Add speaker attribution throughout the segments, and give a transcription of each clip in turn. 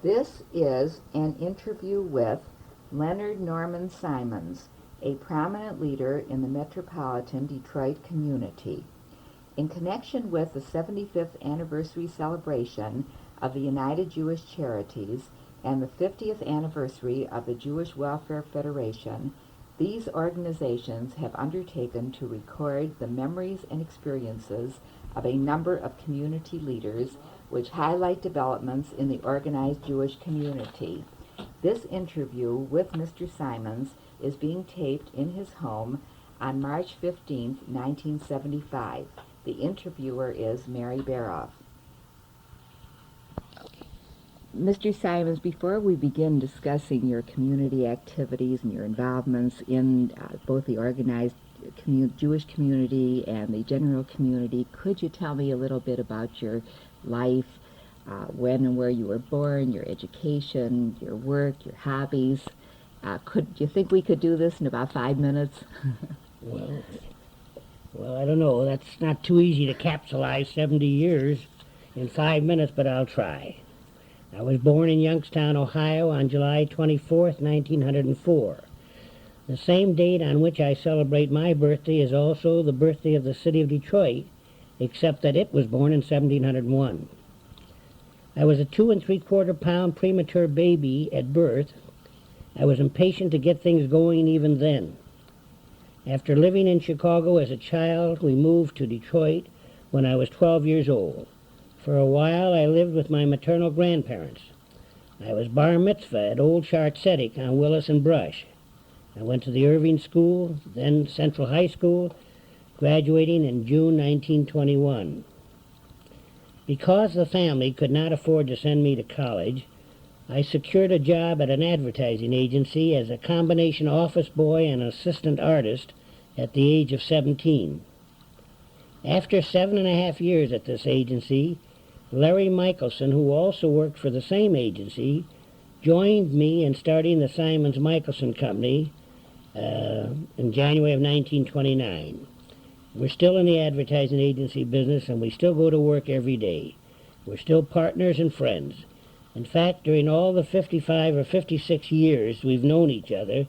Speaker 1: This is an interview with Leonard Norman Simons, a prominent leader in the metropolitan Detroit community. In connection with the 75th anniversary celebration of the United Jewish Charities and the 50th anniversary of the Jewish Welfare Federation, these organizations have undertaken to record the memories and experiences of a number of community leaders which highlight developments in the organized Jewish community. This interview with Mr. Simons is being taped in his home on March 15, 1975. The interviewer is Mary Baroff. Mr. Simons, before we begin discussing your community activities and your involvements in both the organized Jewish community and the general community, could you tell me a little bit about your life, when and where you were born, your education, your work, your hobbies? Do you think we could do this in about 5 minutes?
Speaker 2: Well, I don't know. That's not too easy to capsulize 70 years in 5 minutes, but I'll try. I was born in Youngstown, Ohio on July 24th, 1904. The same date on which I celebrate my birthday is also the birthday of the city of Detroit, except that it was born in 1701. I was a 2 3/4 pound premature baby at birth. I was impatient to get things going even then. After living in Chicago as a child, we moved to Detroit when I was 12 years old. For a while, I lived with my maternal grandparents. I was bar mitzvah at Old Chartzetic on Willis and Brush. I went to the Irving School, then Central High School, graduating in June 1921. Because the family could not afford to send me to college, I secured a job at an advertising agency as a combination office boy and assistant artist at the age of 17. After 7.5 years at this agency, Larry Michelson, who also worked for the same agency, joined me in starting the Simons-Michelson Company in January of 1929. We're still in the advertising agency business, and we still go to work every day. We're still partners and friends. In fact, during all the 55 or 56 years we've known each other,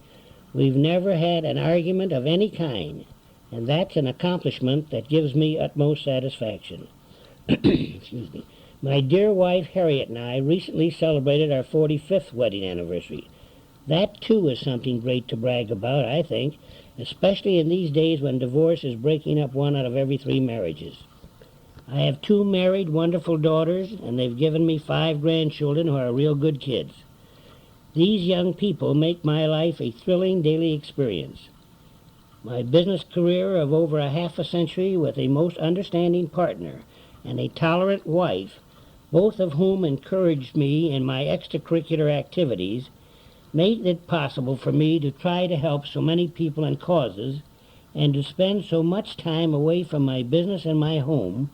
Speaker 2: we've never had an argument of any kind, and that's an accomplishment that gives me utmost satisfaction. Excuse me. My dear wife Harriet and I recently celebrated our 45th wedding anniversary. That, too, is something great to brag about, I think, especially in these days when divorce is breaking up 1 out of every 3 marriages. I have 2 married, wonderful daughters, and they've given me 5 grandchildren who are real good kids. These young people make my life a thrilling daily experience. My business career of over a half a century with a most understanding partner and a tolerant wife, both of whom encouraged me in my extracurricular activities, made it possible for me to try to help so many people and causes and to spend so much time away from my business and my home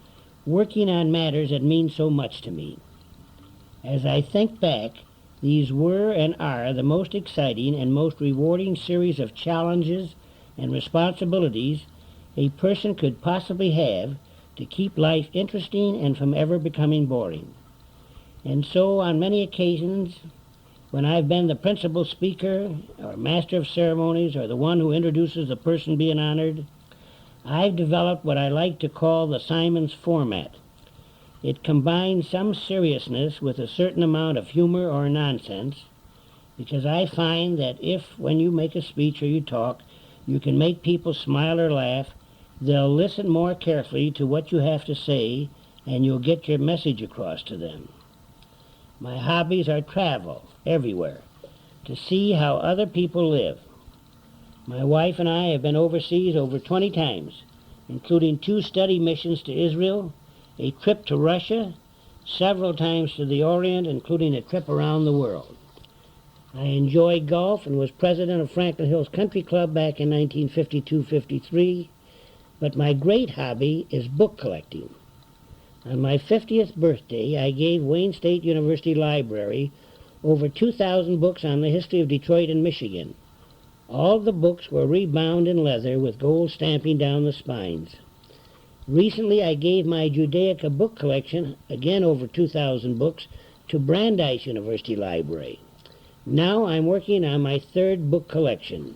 Speaker 2: working on matters that mean so much to me. As I think back, these were and are the most exciting and most rewarding series of challenges and responsibilities a person could possibly have to keep life interesting and from ever becoming boring. And so on many occasions, when I've been the principal speaker or master of ceremonies or the one who introduces the person being honored, I've developed what I like to call the Simons format. It combines some seriousness with a certain amount of humor or nonsense, because I find that if, when you make a speech or you talk, you can make people smile or laugh, they'll listen more carefully to what you have to say, and you'll get your message across to them. My hobbies are travel, everywhere, to see how other people live. My wife and I have been overseas over 20 times, including 2 study missions to Israel, a trip to Russia, several times to the Orient, including a trip around the world. I enjoy golf and was president of Franklin Hills Country Club back in 1952-53, but my great hobby is book collecting. On my 50th birthday, I gave Wayne State University Library over 2,000 books on the history of Detroit and Michigan. All the books were rebound in leather with gold stamping down the spines. Recently, I gave my Judaica book collection, again over 2,000 books, to Brandeis University Library. Now I'm working on my third book collection,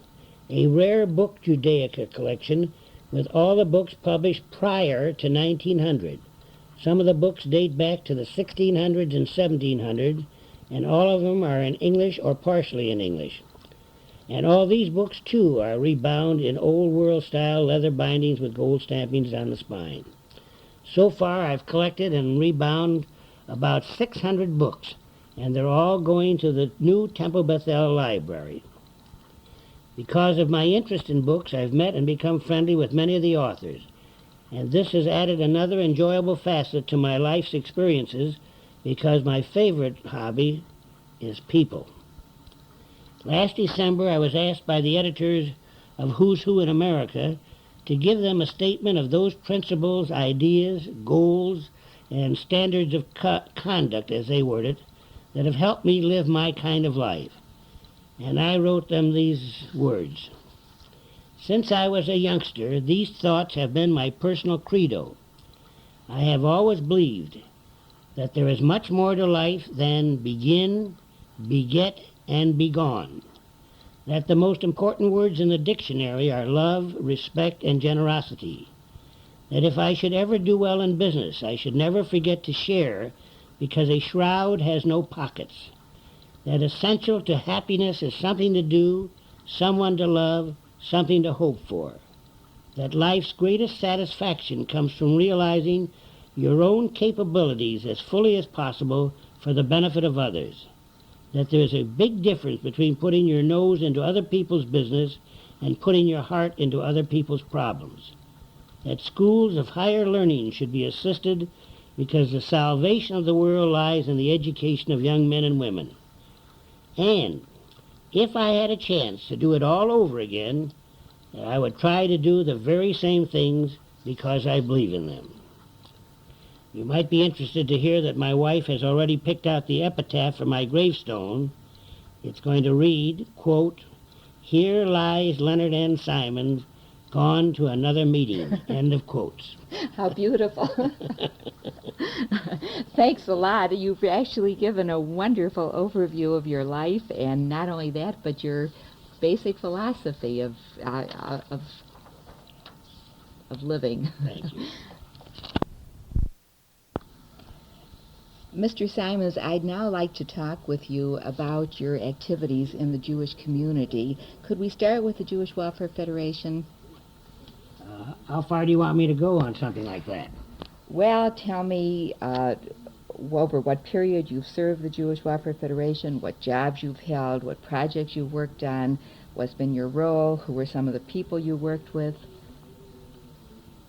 Speaker 2: a rare book Judaica collection with all the books published prior to 1900. Some of the books date back to the 1600s and 1700s, and all of them are in English or partially in English. And all these books, too, are rebound in Old World-style leather bindings with gold stampings on the spine. So far, I've collected and rebound about 600 books, and they're all going to the new Temple Bethel Library. Because of my interest in books, I've met and become friendly with many of the authors, and this has added another enjoyable facet to my life's experiences because my favorite hobby is people. Last December, I was asked by the editors of Who's Who in America to give them a statement of those principles, ideas, goals, and standards of conduct, as they word it, that have helped me live my kind of life. And I wrote them these words. Since I was a youngster, these thoughts have been my personal credo. I have always believed that there is much more to life than begin, beget, and be gone. That the most important words in the dictionary are love, respect, and generosity. That if I should ever do well in business, I should never forget to share, because a shroud has no pockets. That essential to happiness is something to do, someone to love, something to hope for. That life's greatest satisfaction comes from realizing your own capabilities as fully as possible for the benefit of others. That there's a big difference between putting your nose into other people's business and putting your heart into other people's problems. That schools of higher learning should be assisted because the salvation of the world lies in the education of young men and women. And if I had a chance to do it all over again, I would try to do the very same things because I believe in them. You might be interested to hear that my wife has already picked out the epitaph for my gravestone. It's going to read, quote, "Here lies Leonard N. Simons, gone to another meeting," end of quotes.
Speaker 1: How beautiful. Thanks a lot. You've actually given a wonderful overview of your life, and not only that, but your basic philosophy of living.
Speaker 2: Thank you.
Speaker 1: Mr. Simons, I'd now like to talk with you about your activities in the Jewish community. Could we start with the Jewish Welfare Federation?
Speaker 2: How far do you want me to go on something like that?
Speaker 1: Well, tell me over what period you've served the Jewish Welfare Federation, what jobs you've held, what projects you've worked on, what's been your role, who were some of the people you worked with.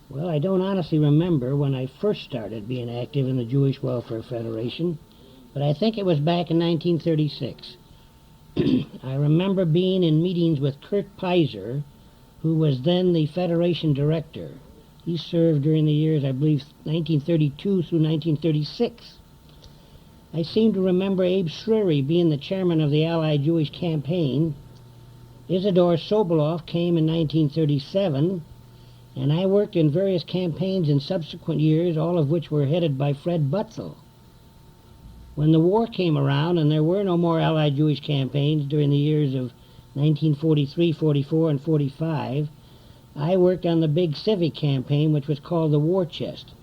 Speaker 2: Well, I don't honestly remember when I first started being active in the Jewish Welfare Federation, but I think it was back in 1936. I remember being in meetings with Kurt Pizer, who was then the Federation director. He served during the years, I believe, 1932 through 1936. I seem to remember Abe Shrery being the chairman of the Allied Jewish Campaign. Isidore Sobolov came in 1937, and I worked in various campaigns in subsequent years, all of which were headed by Fred Butzel. When the war came around and there were no more Allied Jewish campaigns during the years of 1943, 44, and 45, I worked on the big civic campaign, which was called the War Chest.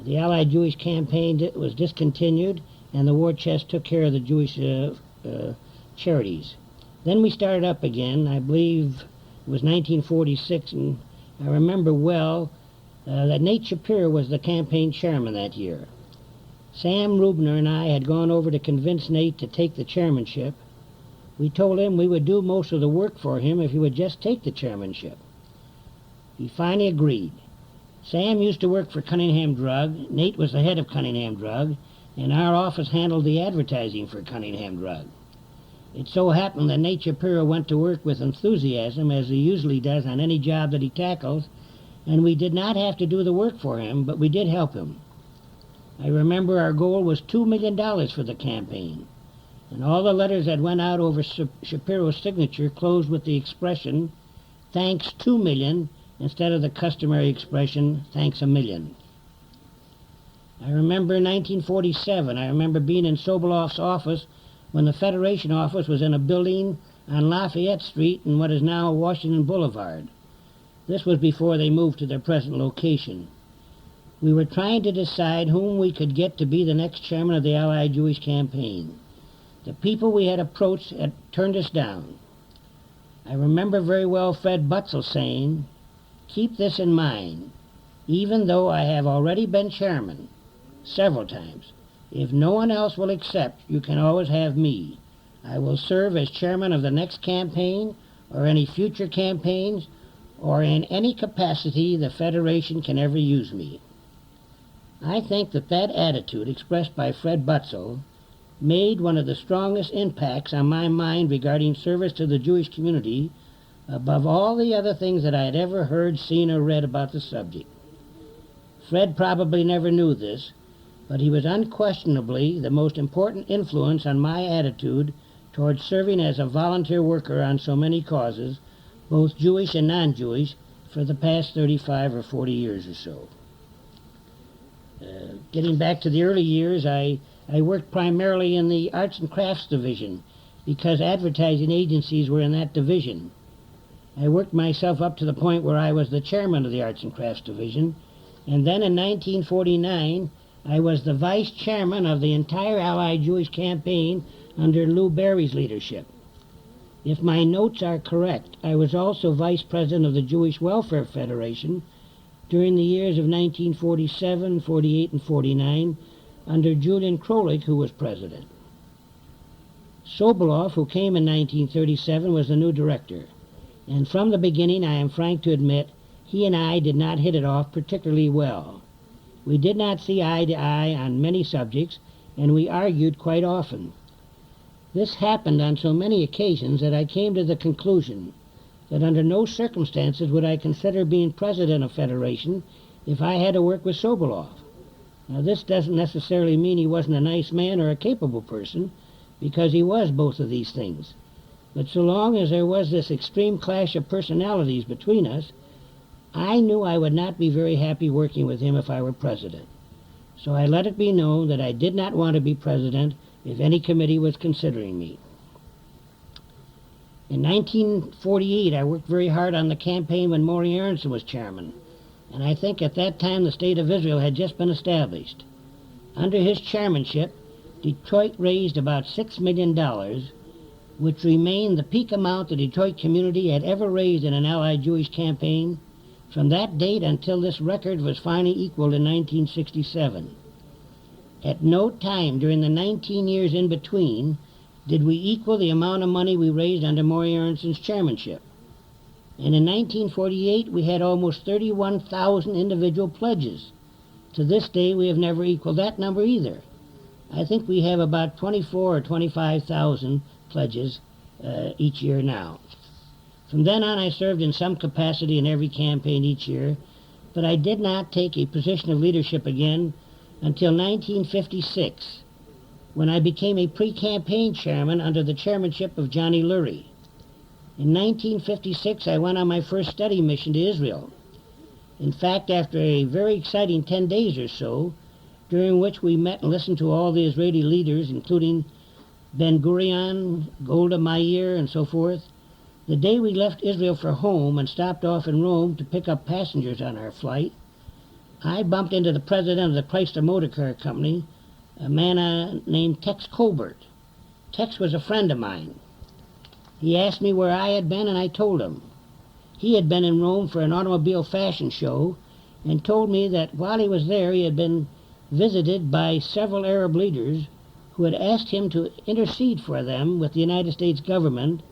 Speaker 2: The Allied Jewish campaign was discontinued, and the War Chest took care of the Jewish charities. Then we started up again. I believe it was 1946, and I remember well that Nate Shapiro was the campaign chairman that year. Sam Rubner and I had gone over to convince Nate to take the chairmanship. We told him we would do most of the work for him if he would just take the chairmanship. He finally agreed. Sam used to work for Cunningham Drug. Nate was the head of Cunningham Drug, and our office handled the advertising for Cunningham Drug. It so happened that Nate Shapiro went to work with enthusiasm, as he usually does on any job that he tackles, and we did not have to do the work for him, but we did help him. I remember our goal was $2 million for the campaign, and all the letters that went out over Shapiro's signature closed with the expression, "Thanks 2 million," instead of the customary expression, "Thanks a million." I remember in 1947, I remember being in Sobolov's office when the Federation office was in a building on Lafayette Street in what is now Washington Boulevard. This was before they moved to their present location. We were trying to decide whom we could get to be the next chairman of the Allied Jewish campaign. The people we had approached had turned us down. I remember very well Fred Butzel saying, "Keep this in mind. Even though I have already been chairman several times, if no one else will accept, you can always have me. I will serve as chairman of the next campaign or any future campaigns or in any capacity the Federation can ever use me." I think that attitude expressed by Fred Butzel made one of the strongest impacts on my mind regarding service to the Jewish community above all the other things that I had ever heard, seen, or read about the subject. Fred probably never knew this, but he was unquestionably the most important influence on my attitude towards serving as a volunteer worker on so many causes, both Jewish and non-Jewish, for the past 35 or 40 years or so. Getting back to the early years, I worked primarily in the Arts and Crafts Division because advertising agencies were in that division. I worked myself up to the point where I was the chairman of the Arts and Crafts Division, and then in 1949 I was the vice chairman of the entire Allied Jewish campaign under Lou Berry's leadership. If my notes are correct, I was also vice president of the Jewish Welfare Federation during the years of 1947, 48, and 49 under Julian Krolik, who was president. Sobolov, who came in 1937, was the new director. And from the beginning, I am frank to admit, he and I did not hit it off particularly well. We did not see eye to eye on many subjects, and we argued quite often. This happened on so many occasions that I came to the conclusion that under no circumstances would I consider being president of Federation if I had to work with Sobolov. Now, this doesn't necessarily mean he wasn't a nice man or a capable person, because he was both of these things. But so long as there was this extreme clash of personalities between us, I knew I would not be very happy working with him if I were president. So I let it be known that I did not want to be president if any committee was considering me. In 1948, I worked very hard on the campaign when Maury Aronson was chairman, and I think at that time the State of Israel had just been established. Under his chairmanship, Detroit raised about $6 million, which remained the peak amount the Detroit community had ever raised in an Allied Jewish campaign from that date until this record was finally equaled in 1967. At no time during the 19 years in between did we equal the amount of money we raised under Maury Aronson's chairmanship. And in 1948, we had almost 31,000 individual pledges. To this day, we have never equaled that number either. I think we have about 24 or 25,000 pledges each year now. From then on, I served in some capacity in every campaign each year, but I did not take a position of leadership again until 1956, when I became a pre-campaign chairman under the chairmanship of Johnny Lurie. In 1956, I went on my first study mission to Israel. In fact, after a very exciting 10 days or so, during which we met and listened to all the Israeli leaders, including Ben-Gurion, Golda Meir, and so forth, the day we left Israel for home and stopped off in Rome to pick up passengers on our flight, I bumped into the president of the Chrysler Motor Car Company, a man named Tex Colbert. Tex was a friend of mine. He asked me where I had been, and I told him. He had been in Rome for an automobile fashion show and told me that while he was there, he had been visited by several Arab leaders who had asked him to intercede for them with the United States government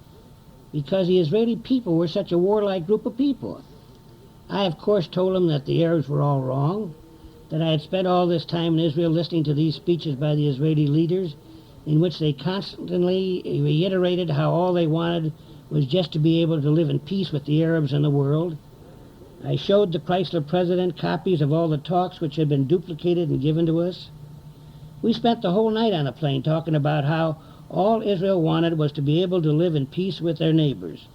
Speaker 2: because the Israeli people were such a warlike group of people. I, of course, told him that the Arabs were all wrong, that I had spent all this time in Israel listening to these speeches by the Israeli leaders in which they constantly reiterated how all they wanted was just to be able to live in peace with the Arabs and the world. I showed the Chrysler president copies of all the talks which had been duplicated and given to us. We spent the whole night on the plane talking about how all Israel wanted was to be able to live in peace with their neighbors.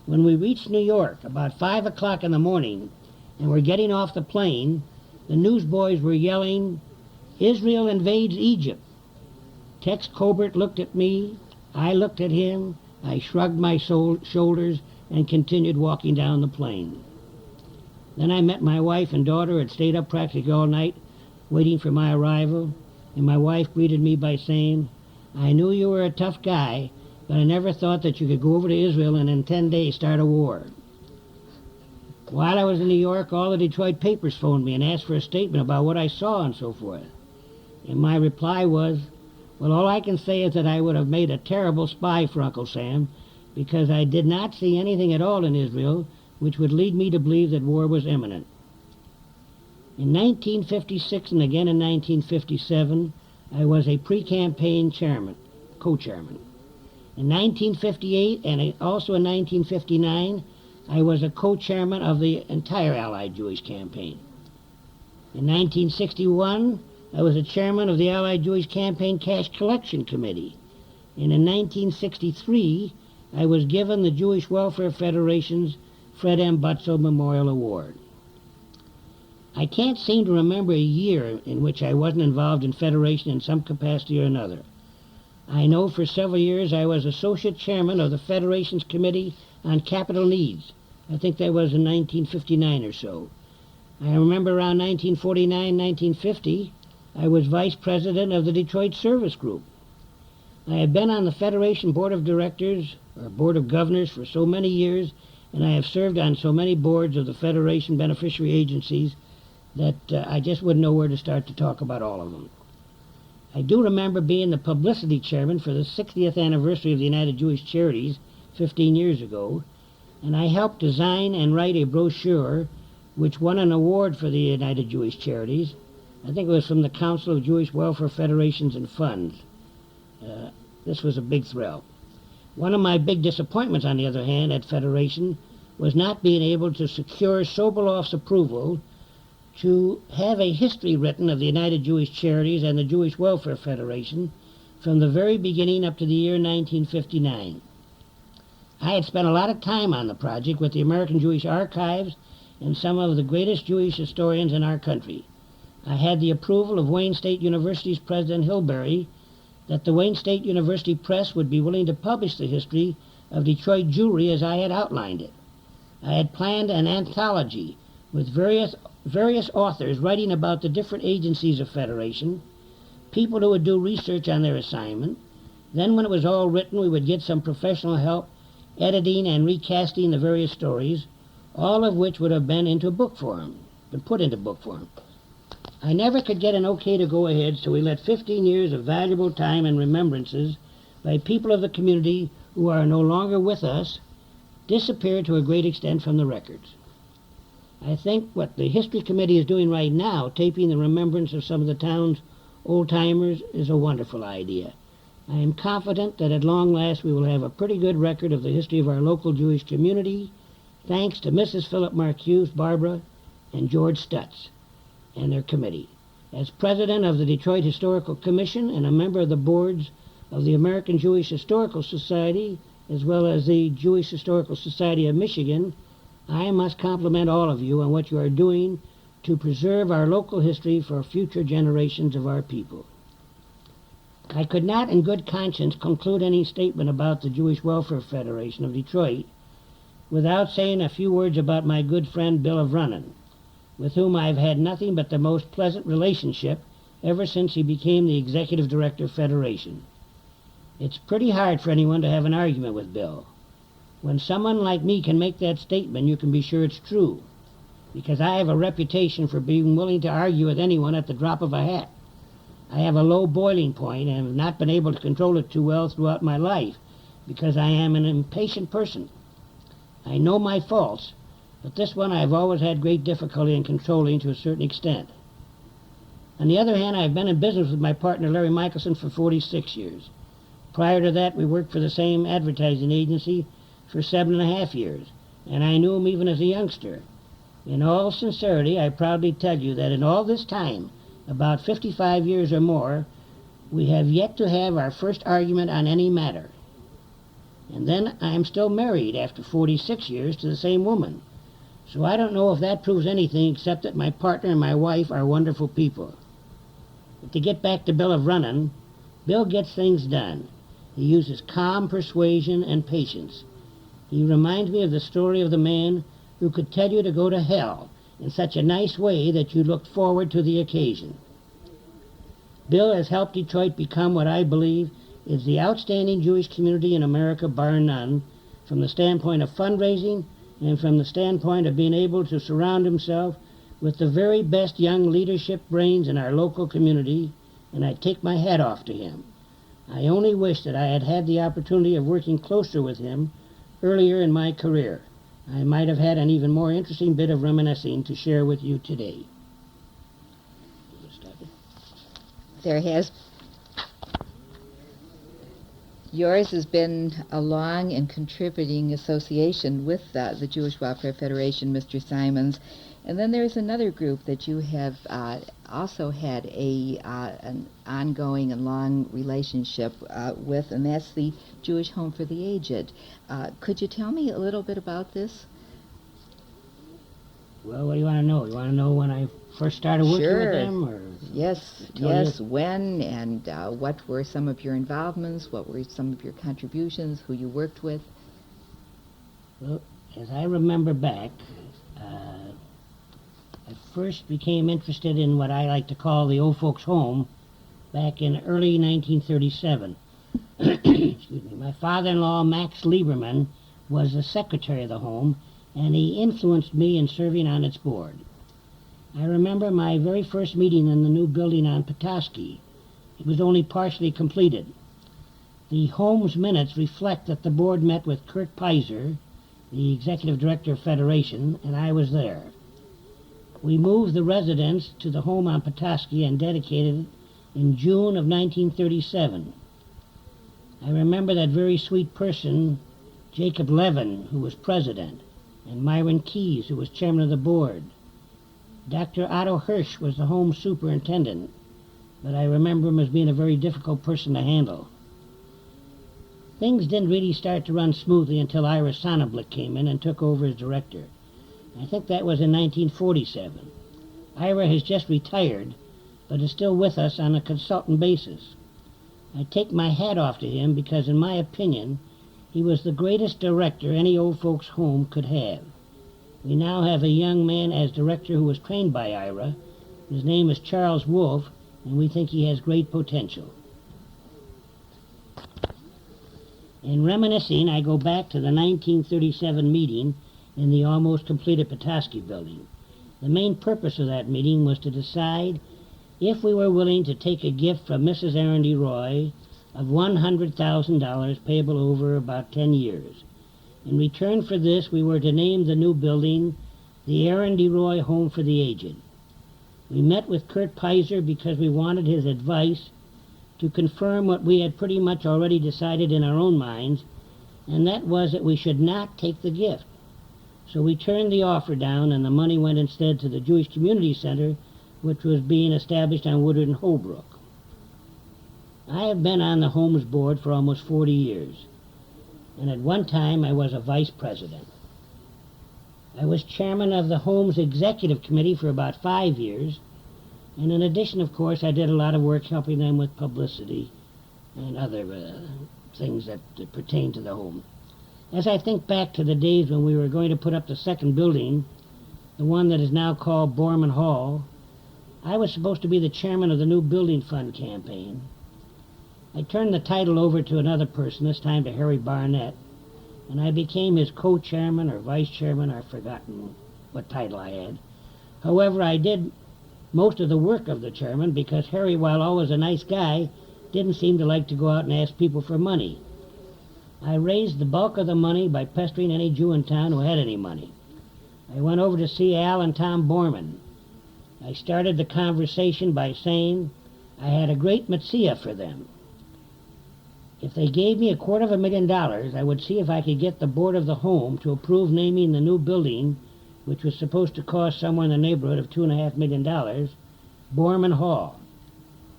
Speaker 2: When we reached New York about 5 o'clock in the morning and were getting off the plane, the newsboys were yelling, Israel invades Egypt. Tex Colbert looked at me. I looked at him. I shrugged my shoulders and continued walking down the plain. Then I met my wife and daughter and stayed up practically all night waiting for my arrival, and my wife greeted me by saying, "I knew you were a tough guy, but I never thought that you could go over to Israel and in 10 days start a war." While I was in New York, all the Detroit papers phoned me and asked for a statement about what I saw and so forth. And my reply was, well, all I can say is that I would have made a terrible spy for Uncle Sam, because I did not see anything at all in Israel which would lead me to believe that war was imminent. In 1956 and again in 1957, I was a pre-campaign co-chairman. In 1958 and also in 1959, I was a co-chairman of the entire Allied Jewish campaign. In 1961, I was a chairman of the Allied Jewish Campaign Cash Collection Committee. And in 1963, I was given the Jewish Welfare Federation's Fred M. Butzel Memorial Award. I can't seem to remember a year in which I wasn't involved in Federation in some capacity or another. I know for several years I was associate chairman of the Federation's Committee on Capital Needs. I think that was in 1959 or so. I remember around 1949, 1950, I was vice president of the Detroit Service Group. I have been on the Federation Board of Directors, or Board of Governors, for so many years, and I have served on so many boards of the Federation beneficiary agencies that I just wouldn't know where to start to talk about all of them. I do remember being the publicity chairman for the 60th anniversary of the United Jewish Charities 15 years ago, and I helped design and write a brochure which won an award for the United Jewish Charities. I think it was from the Council of Jewish Welfare Federations and Funds. This was a big thrill. One of my big disappointments, on the other hand, at Federation was not being able to secure Sobolov's approval to have a history written of the United Jewish Charities and the Jewish Welfare Federation from the very beginning up to the year 1959. I had spent a lot of time on the project with the American Jewish Archives and some of the greatest Jewish historians in our country. I had the approval of Wayne State University's President Hilberry that the Wayne State University Press would be willing to publish the history of Detroit Jewry as I had outlined it. I had planned an anthology with various authors writing about the different agencies of Federation, people who would do research on their assignment. Then when it was all written, we would get some professional help editing and recasting the various stories, all of which would have been put into book form. I never could get an okay to go ahead, so we let 15 years of valuable time and remembrances by people of the community who are no longer with us disappear to a great extent from the records. I think what the History Committee is doing right now, taping the remembrance of some of the town's old-timers, is a wonderful idea. I am confident that at long last we will have a pretty good record of the history of our local Jewish community, thanks to Mrs. Philip Marcuse, Barbara, and George Stutz and their committee. As president of the Detroit Historical Commission and a member of the boards of the American Jewish Historical Society, as well as the Jewish Historical Society of Michigan, I must compliment all of you on what you are doing to preserve our local history for future generations of our people. I could not in good conscience conclude any statement about the Jewish Welfare Federation of Detroit without saying a few words about my good friend Bill of Runnon, with whom I've had nothing but the most pleasant relationship ever since he became the executive director of Federation. It's pretty hard for anyone to have an argument with Bill. When someone like me can make that statement, you can be sure it's true, because I have a reputation for being willing to argue with anyone at the drop of a hat. I have a low boiling point and have not been able to control it too well throughout my life, because I am an impatient person. I know my faults, but this one I have always had great difficulty in controlling to a certain extent. On the other hand, I have been in business with my partner Larry Michelson for 46 years. Prior to that, we worked for the same advertising agency for 7.5 years, and I knew him even as a youngster. In all sincerity, I proudly tell you that in all this time, about 55 years or more, we have yet to have our first argument on any matter. And then I am still married after 46 years to the same woman. So I don't know if that proves anything except that my partner and my wife are wonderful people. But to get back to Bill of Runnin', Bill gets things done. He uses calm persuasion and patience. He reminds me of the story of the man who could tell you to go to hell in such a nice way that you looked forward to the occasion. Bill has helped Detroit become what I believe is the outstanding Jewish community in America, bar none, from the standpoint of fundraising and from the standpoint of being able to surround himself with the very best young leadership brains in our local community, and I take my hat off to him. I only wish that I had had the opportunity of working closer with him earlier in my career. I might have had an even more interesting bit of reminiscing to share with you today.
Speaker 1: There has Yours has been a long and contributing association with the Jewish Welfare Federation, Mr. Simons. And then there's another group that you have also had an ongoing and long relationship with, and that's the Jewish Home for the Aged. Could you tell me a little bit about this?
Speaker 2: Well, what do you want to know? You want to know when I first started working with them? Or
Speaker 1: Yes, when, and what were some of your involvements, what were some of your contributions, who you worked with?
Speaker 2: Well, as I remember back, I first became interested in what I like to call the old folks' home back in early 1937. Excuse me. My father-in-law, Max Lieberman, was the secretary of the home, and he influenced me in serving on its board. I remember my very first meeting in the new building on Petoskey. It was only partially completed. The home's minutes reflect that the board met with Kurt Pizer, the executive director of Federation, and I was there. We moved the residence to the home on Petoskey and dedicated it in June of 1937. I remember that very sweet person, Jacob Levin, who was president, and Myron Keyes, who was chairman of the board. Dr. Otto Hirsch was the home superintendent, but I remember him as being a very difficult person to handle. Things didn't really start to run smoothly until Ira Sonnenblick came in and took over as director. I think that was in 1947. Ira has just retired, but is still with us on a consultant basis. I take my hat off to him because, in my opinion, he was the greatest director any old folks' home could have. We now have a young man as director who was trained by Ira. His name is Charles Wolf, and we think he has great potential. In reminiscing, I go back to the 1937 meeting in the almost completed Petoskey building. The main purpose of that meeting was to decide if we were willing to take a gift from Mrs. Aaron D. Roy of $100,000 payable over about 10 years. In return for this, we were to name the new building the Aaron D. Roy Home for the Aged. We met with Kurt Pizer because we wanted his advice to confirm what we had pretty much already decided in our own minds, and that was that we should not take the gift. So we turned the offer down, and the money went instead to the Jewish Community Center, which was being established on Woodard and Holbrook. I have been on the Homes Board for almost 40 years, and at one time I was a vice president. I was chairman of the Homes Executive Committee for about 5 years, and in addition, of course, I did a lot of work helping them with publicity and other things that pertain to the home. As I think back to the days when we were going to put up the second building, the one that is now called Borman Hall, I was supposed to be the chairman of the new building fund campaign. I turned the title over to another person, this time to Harry Barnett, and I became his co-chairman or vice chairman. I've forgotten what title I had. However, I did most of the work of the chairman because Harry, while always a nice guy, didn't seem to like to go out and ask people for money. I raised the bulk of the money by pestering any Jew in town who had any money. I went over to see Al and Tom Borman. I started the conversation by saying I had a great metzia for them. If they gave me $250,000, I would see if I could get the board of the home to approve naming the new building, which was supposed to cost somewhere in the neighborhood of $2.5 million, Borman Hall.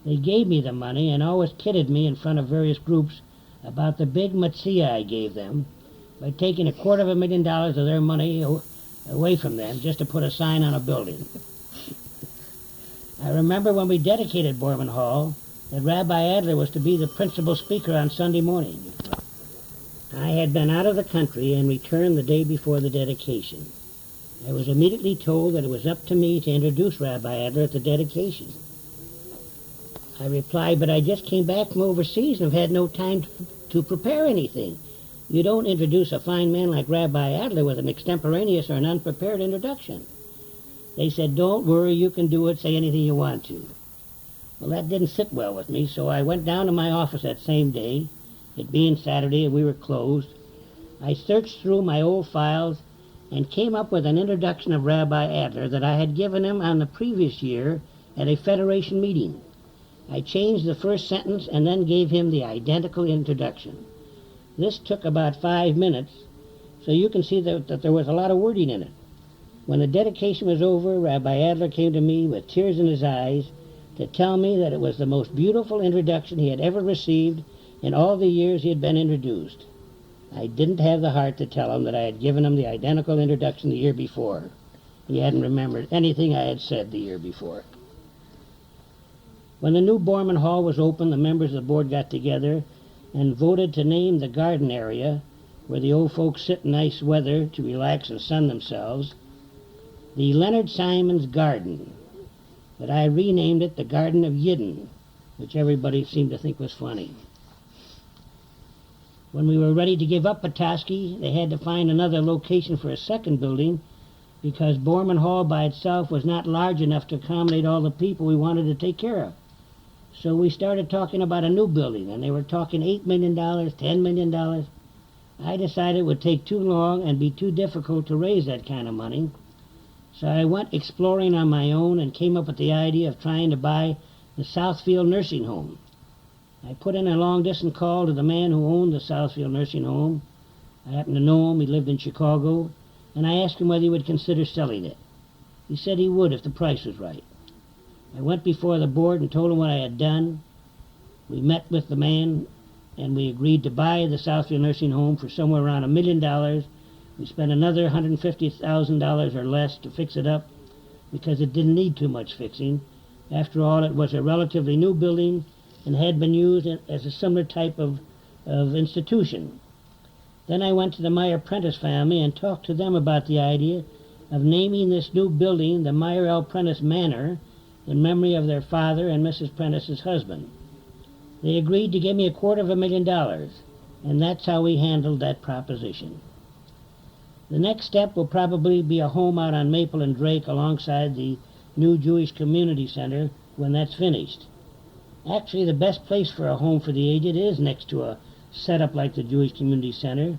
Speaker 2: They gave me the money and always kidded me in front of various groups about the big metzia I gave them by taking $250,000 of their money away from them just to put a sign on a building. I remember when we dedicated Borman Hall that Rabbi Adler was to be the principal speaker on Sunday morning. I had been out of the country and returned the day before the dedication. I was immediately told that it was up to me to introduce Rabbi Adler at the dedication. I replied, but I just came back from overseas and have had no time to prepare anything. You don't introduce a fine man like Rabbi Adler with an extemporaneous or an unprepared introduction. They said, don't worry, you can do it, say anything you want to. Well, that didn't sit well with me, so I went down to my office that same day, it being Saturday and we were closed. I searched through my old files and came up with an introduction of Rabbi Adler that I had given him on the previous year at a Federation meeting. I changed the first sentence and then gave him the identical introduction. This took about 5 minutes, so you can see that there was a lot of wording in it. When the dedication was over, Rabbi Adler came to me with tears in his eyes to tell me that it was the most beautiful introduction he had ever received in all the years he had been introduced. I didn't have the heart to tell him that I had given him the identical introduction the year before. He hadn't remembered anything I had said the year before. When the new Borman Hall was open, the members of the board got together and voted to name the garden area, where the old folks sit in nice weather to relax and sun themselves, the Leonard Simon's Garden. But I renamed it the Garden of Yidden, which everybody seemed to think was funny. When we were ready to give up Petoskey, they had to find another location for a second building because Borman Hall by itself was not large enough to accommodate all the people we wanted to take care of. So we started talking about a new building, and they were talking $8 million, $10 million. I decided it would take too long and be too difficult to raise that kind of money. So I went exploring on my own and came up with the idea of trying to buy the Southfield Nursing Home. I put in a long-distance call to the man who owned the Southfield Nursing Home. I happened to know him. He lived in Chicago. And I asked him whether he would consider selling it. He said he would if the price was right. I went before the board and told him what I had done. We met with the man, and we agreed to buy the Southfield Nursing Home for somewhere around $1 million. We spent another $150,000 or less to fix it up because it didn't need too much fixing. After all, it was a relatively new building and had been used as a similar type of institution. Then I went to the Meyer Prentice family and talked to them about the idea of naming this new building the Meyer L. Prentice Manor in memory of their father and Mrs. Prentice's husband. They agreed to give me $250,000, and that's how we handled that proposition. The next step will probably be a home out on Maple and Drake alongside the new Jewish Community Center when that's finished. Actually, the best place for a home for the aged is next to a setup like the Jewish Community Center.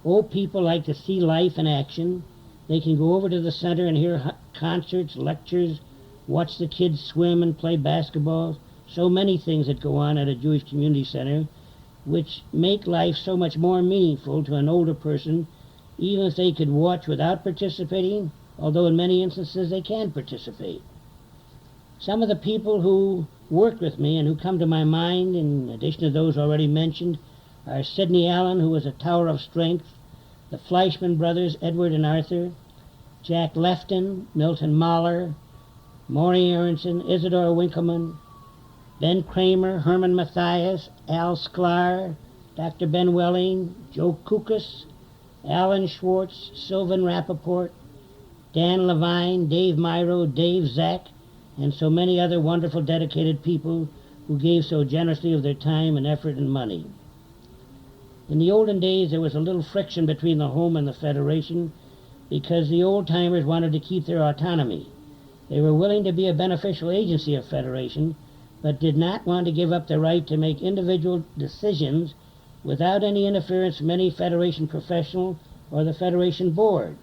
Speaker 2: Old people like to see life in action. They can go over to the center and hear concerts, lectures, watch the kids swim and play basketball. So many things that go on at a Jewish Community Center which make life so much more meaningful to an older person, even if they could watch without participating, although in many instances they can participate. Some of the people who worked with me and who come to my mind, in addition to those already mentioned, are Sidney Allen, who was a tower of strength, the Fleischman brothers, Edward and Arthur, Jack Lefton, Milton Mahler, Maury Aronson, Isidore Winkleman, Ben Kramer, Herman Mathias, Al Sklar, Dr. Ben Welling, Joe Kukas, Alan Schwartz, Sylvan Rappaport, Dan Levine, Dave Myro, Dave Zack, and so many other wonderful dedicated people who gave so generously of their time and effort and money. In the olden days, there was a little friction between the home and the Federation because the old-timers wanted to keep their autonomy. They were willing to be a beneficial agency of Federation, but did not want to give up the right to make individual decisions without any interference from any Federation professional or the Federation board.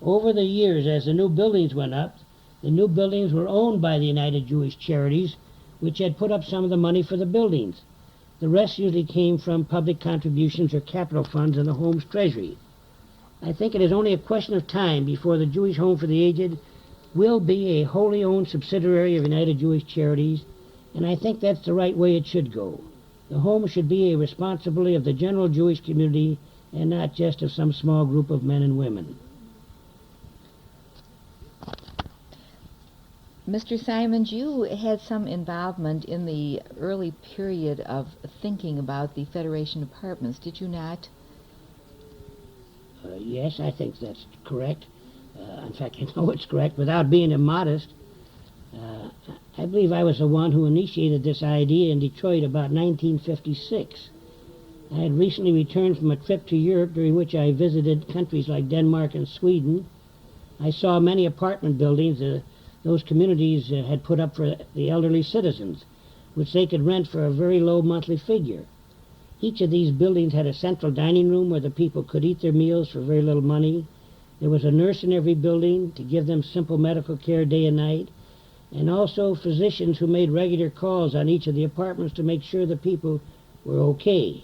Speaker 2: Over the years, as the new buildings went up, the new buildings were owned by the United Jewish Charities, which had put up some of the money for the buildings. The rest usually came from public contributions or capital funds in the home's treasury. I think it is only a question of time before the Jewish Home for the Aged will be a wholly owned subsidiary of United Jewish Charities, and I think that's the right way it should go. The home should be a responsibility of the general Jewish community and not just of some small group of men and women.
Speaker 1: Mr. Simons, you had some involvement in the early period of thinking about the Federation Apartments, did you not?
Speaker 2: Yes, I think that's correct. In fact, I know it's correct. Without being immodest, I believe I was the one who initiated this idea in Detroit about 1956. I had recently returned from a trip to Europe during which I visited countries like Denmark and Sweden. I saw many apartment buildings those communities had put up for the elderly citizens, which they could rent for a very low monthly figure. Each of these buildings had a central dining room where the people could eat their meals for very little money. There was a nurse in every building to give them simple medical care day and night, and also physicians who made regular calls on each of the apartments to make sure the people were okay.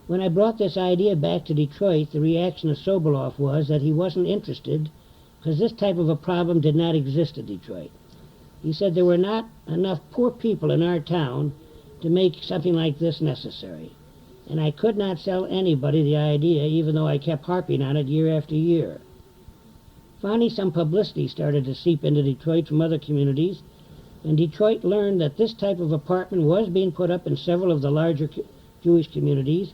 Speaker 2: When I brought this idea back to Detroit, the reaction of Sobolov was that he wasn't interested because this type of a problem did not exist in Detroit. He said there were not enough poor people in our town to make something like this necessary. And I could not sell anybody the idea, even though I kept harping on it year after year. Finally, some publicity started to seep into Detroit from other communities, and Detroit learned that this type of apartment was being put up in several of the larger Jewish communities,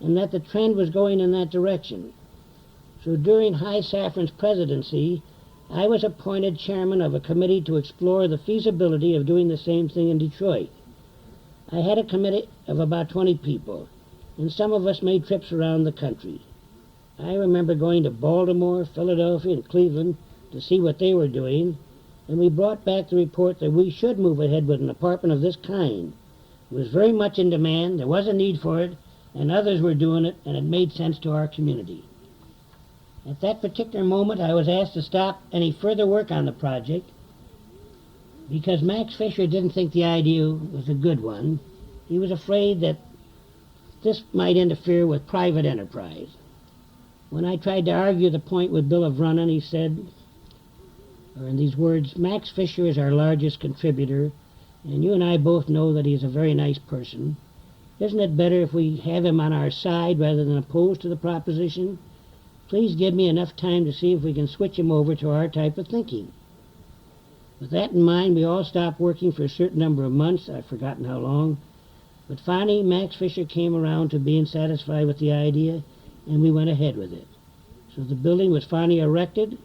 Speaker 2: and that the trend was going in that direction. So during High Saffron's presidency, I was appointed chairman of a committee to explore the feasibility of doing the same thing in Detroit. I had a committee of about 20 people, and some of us made trips around the country. I remember going to Baltimore, Philadelphia, and Cleveland to see what they were doing, and we brought back the report that we should move ahead with an apartment of this kind. It was very much in demand, there was a need for it, and others were doing it, and it made sense to our community. At that particular moment, I was asked to stop any further work on the project because Max Fisher didn't think the idea was a good one. He was afraid that this might interfere with private enterprise. When I tried to argue the point with Bill of Runnon, he said, or in these words, Max Fisher is our largest contributor, and you and I both know that he's a very nice person. Isn't it better if we have him on our side rather than opposed to the proposition? Please give me enough time to see if we can switch him over to our type of thinking. With that in mind, we all stopped working for a certain number of months. I've forgotten how long. But finally, Max Fisher came around to being satisfied with the idea, and we went ahead with it. So the building was finally erected,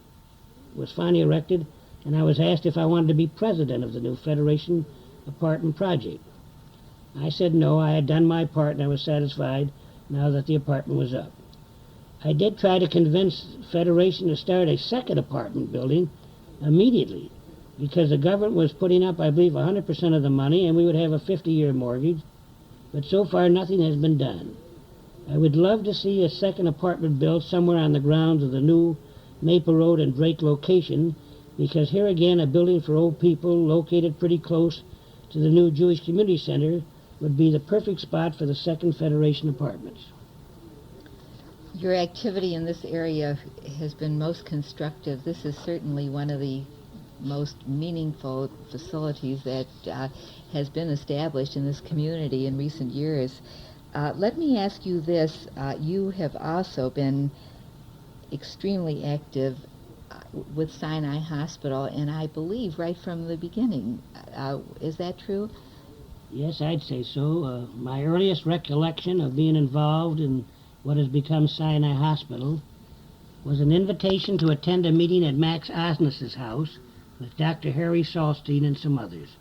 Speaker 2: and I was asked if I wanted to be president of the new Federation apartment project. I said no, I had done my part and I was satisfied now that the apartment was up. I did try to convince Federation to start a second apartment building immediately because the government was putting up, I believe, 100% of the money and we would have a 50-year mortgage, but so far nothing has been done. I would love to see a second apartment built somewhere on the grounds of the new Maple Road and Drake location because here again a building for old people located pretty close to the new Jewish Community Center would be the perfect spot for the second Federation apartments.
Speaker 1: Your activity in this area has been most constructive. This is certainly one of the most meaningful facilities that has been established in this community in recent years. Let me ask you this. You have also been extremely active with Sinai Hospital, and I believe right from the beginning. Is that true?
Speaker 2: Yes, I'd say so. My earliest recollection of being involved in what has become Sinai Hospital was an invitation to attend a meeting at Max Osnes's house with Dr. Harry Salstein and some others.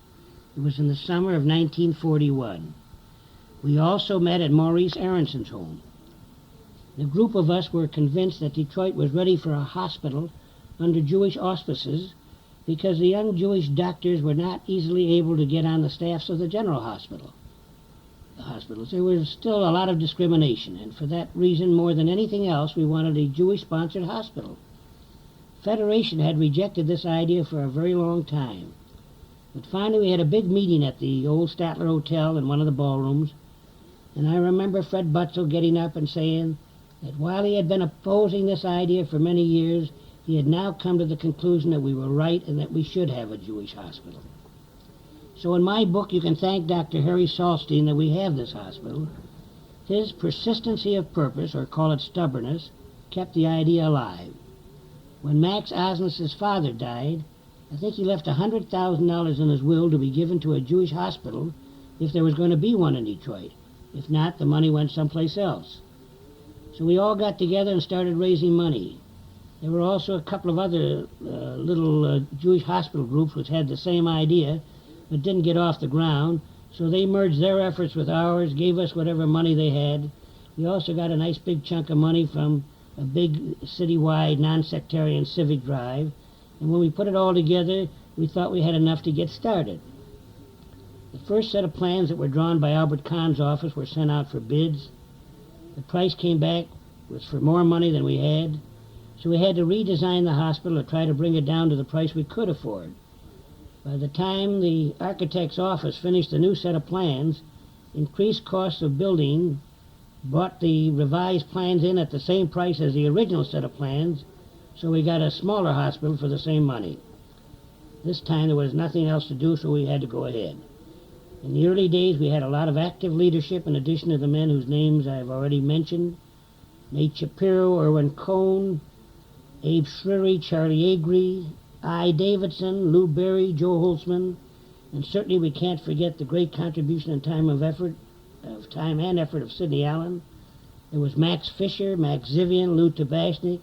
Speaker 2: It was in the summer of 1941. We also met at Maurice Aronson's home. The group of us were convinced that Detroit was ready for a hospital under Jewish auspices because the young Jewish doctors were not easily able to get on the staffs of the general hospitals. There was still a lot of discrimination, and for that reason, more than anything else, we wanted a Jewish-sponsored hospital. Federation had rejected this idea for a very long time. But finally, we had a big meeting at the old Statler Hotel in one of the ballrooms, and I remember Fred Butzel getting up and saying that while he had been opposing this idea for many years, he had now come to the conclusion that we were right and that we should have a Jewish hospital. So in my book, you can thank Dr. Harry Salstein that we have this hospital. His persistency of purpose, or call it stubbornness, kept the idea alive. When Max Osnes's father died, I think he left $100,000 in his will to be given to a Jewish hospital if there was going to be one in Detroit. If not, the money went someplace else. So we all got together and started raising money. There were also a couple of other little Jewish hospital groups which had the same idea but didn't get off the ground, so they merged their efforts with ours, gave us whatever money they had. We also got a nice big chunk of money from a big citywide non-sectarian civic drive, and when we put it all together, we thought we had enough to get started. The first set of plans that were drawn by Albert Kahn's office were sent out for bids. The price came back was for more money than we had, so we had to redesign the hospital or try to bring it down to the price we could afford. By the time the architect's office finished the new set of plans, increased costs of building brought the revised plans in at the same price as the original set of plans, so we got a smaller hospital for the same money. This time there was nothing else to do, so we had to go ahead. In the early days, we had a lot of active leadership in addition to the men whose names I've already mentioned. Nate Shapiro, Irwin Cohn, Abe Shriry, Charlie Agri, I. Davidson, Lou Berry, Joe Holtzman, and certainly we can't forget the great contribution and time and effort of Sidney Allen. There was Max Fisher, Max Zivian, Lou Tabashnik,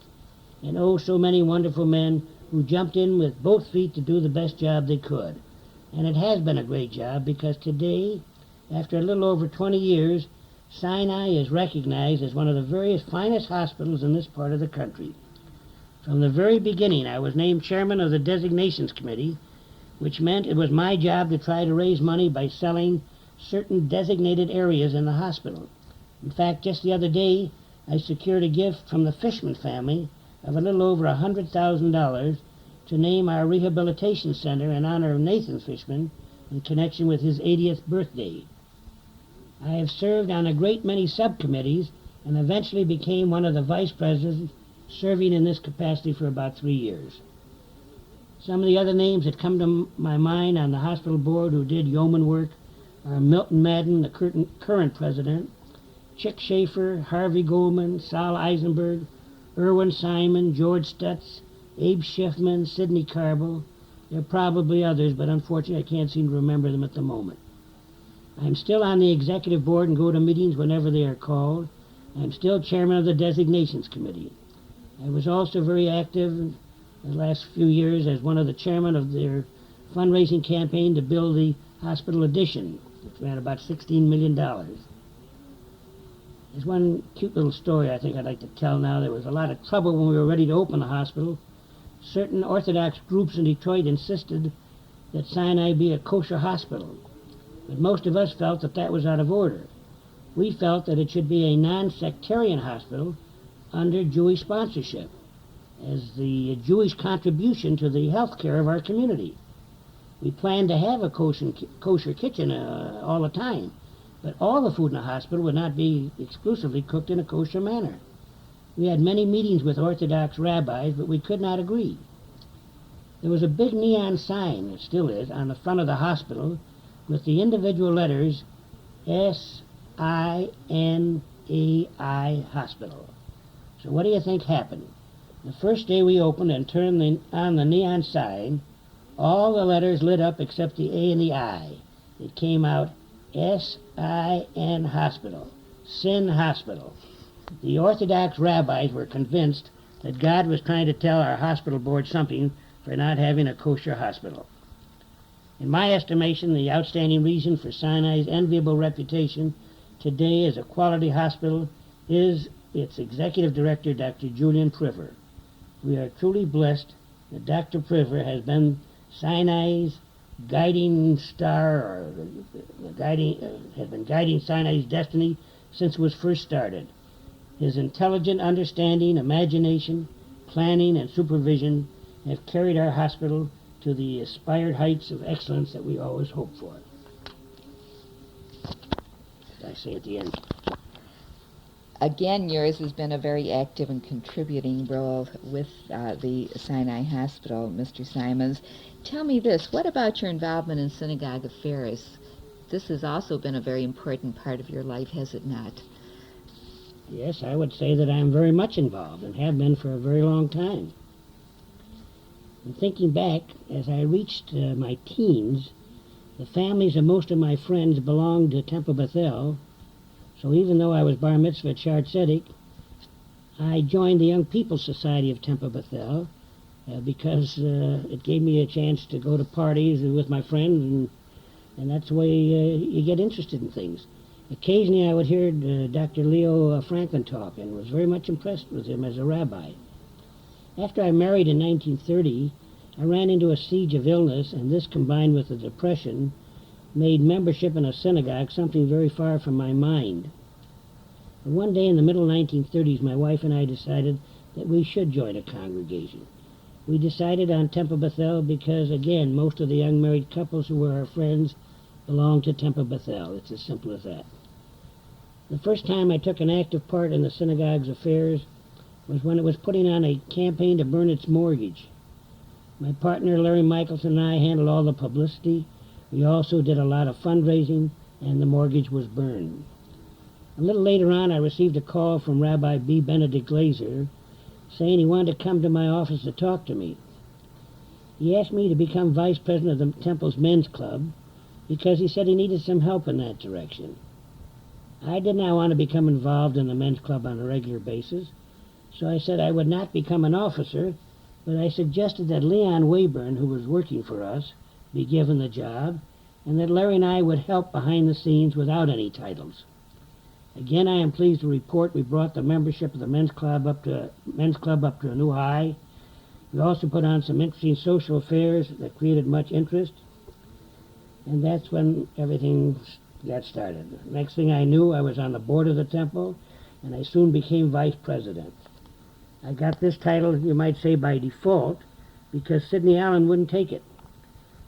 Speaker 2: and oh, so many wonderful men who jumped in with both feet to do the best job they could. And it has been a great job because today, after a little over 20 years, Sinai is recognized as one of the very finest hospitals in this part of the country. From the very beginning, I was named chairman of the designations committee, which meant it was my job to try to raise money by selling certain designated areas in the hospital. In fact, just the other day, I secured a gift from the Fishman family of a little over $100,000 to name our rehabilitation center in honor of Nathan Fishman in connection with his 80th birthday. I have served on a great many subcommittees and eventually became one of the vice presidents, serving in this capacity for about 3 years. Some of the other names that come to my mind on the hospital board who did yeoman work are Milton Madden, the current president, Chick Schaefer, Harvey Goldman, Sal Eisenberg, Irwin Simon, George Stutz, Abe Schiffman, Sidney Carble. There are probably others, but unfortunately I can't seem to remember them at the moment. I'm still on the executive board and go to meetings whenever they are called. I'm still chairman of the designations committee. I was also very active in the last few years as one of the chairmen of their fundraising campaign to build the hospital addition, which ran about $16 million. There's one cute little story I think I'd like to tell now. There was a lot of trouble when we were ready to open the hospital. Certain Orthodox groups in Detroit insisted that Sinai be a kosher hospital, but most of us felt that that was out of order. We felt that it should be a non-sectarian hospital under Jewish sponsorship, as the Jewish contribution to the health care of our community. We planned to have a kosher kitchen all the time, but all the food in the hospital would not be exclusively cooked in a kosher manner. We had many meetings with Orthodox rabbis, but we could not agree. There was a big neon sign, it still is, on the front of the hospital with the individual letters S-I-N-A-I Hospital. So what do you think happened? The first day we opened and turned on the neon sign, all the letters lit up except the A and the I. It came out S-I-N Hospital, Sin Hospital. The Orthodox rabbis were convinced that God was trying to tell our hospital board something for not having a kosher hospital. In my estimation, the outstanding reason for Sinai's enviable reputation today as a quality hospital is its executive director, Dr. Julian Priver. We are truly blessed that Dr. Priver has been Sinai's guiding star, or has been guiding Sinai's destiny since it was first started. His intelligent understanding, imagination, planning, and supervision have carried our hospital to the aspired heights of excellence that we always hope for. As I say at the end.
Speaker 1: Again, yours has been a very active and contributing role with the Sinai Hospital, Mr. Simons. Tell me this, what about your involvement in synagogue affairs? This has also been a very important part of your life, has it not?
Speaker 2: Yes, I would say that I'm very much involved and have been for a very long time. And thinking back, as I reached my teens, the families of most of my friends belonged to Temple Bethel, so even though I was bar mitzvah at Shar Tzedek, I joined the Young People's Society of Temple Bethel because it gave me a chance to go to parties with my friends, and that's the way you get interested in things. Occasionally I would hear Dr. Leo Franklin talk and was very much impressed with him as a rabbi. After I married in 1930, I ran into a siege of illness, and this combined with the depression made membership in a synagogue something very far from my mind. And one day in the middle 1930s, my wife and I decided that we should join a congregation. We decided on Temple Bethel because, again, most of the young married couples who were our friends belonged to Temple Bethel. It's as simple as that. The first time I took an active part in the synagogue's affairs was when it was putting on a campaign to burn its mortgage. My partner, Larry Michelson, and I handled all the publicity. We also did a lot of fundraising, and the mortgage was burned. A little later on, I received a call from Rabbi B. Benedict Glazer saying he wanted to come to my office to talk to me. He asked me to become vice president of the Temple's Men's Club because he said he needed some help in that direction. I did not want to become involved in the men's club on a regular basis, so I said I would not become an officer, but I suggested that Leon Wayburn, who was working for us, be given the job, and that Larry and I would help behind the scenes without any titles. Again, I am pleased to report we brought the membership of the men's club up to a new high. We also put on some interesting social affairs that created much interest, and that's when everything got started. Next thing I knew, I was on the board of the temple, and I soon became vice president. I got this title, you might say, by default, because Sidney Allen wouldn't take it.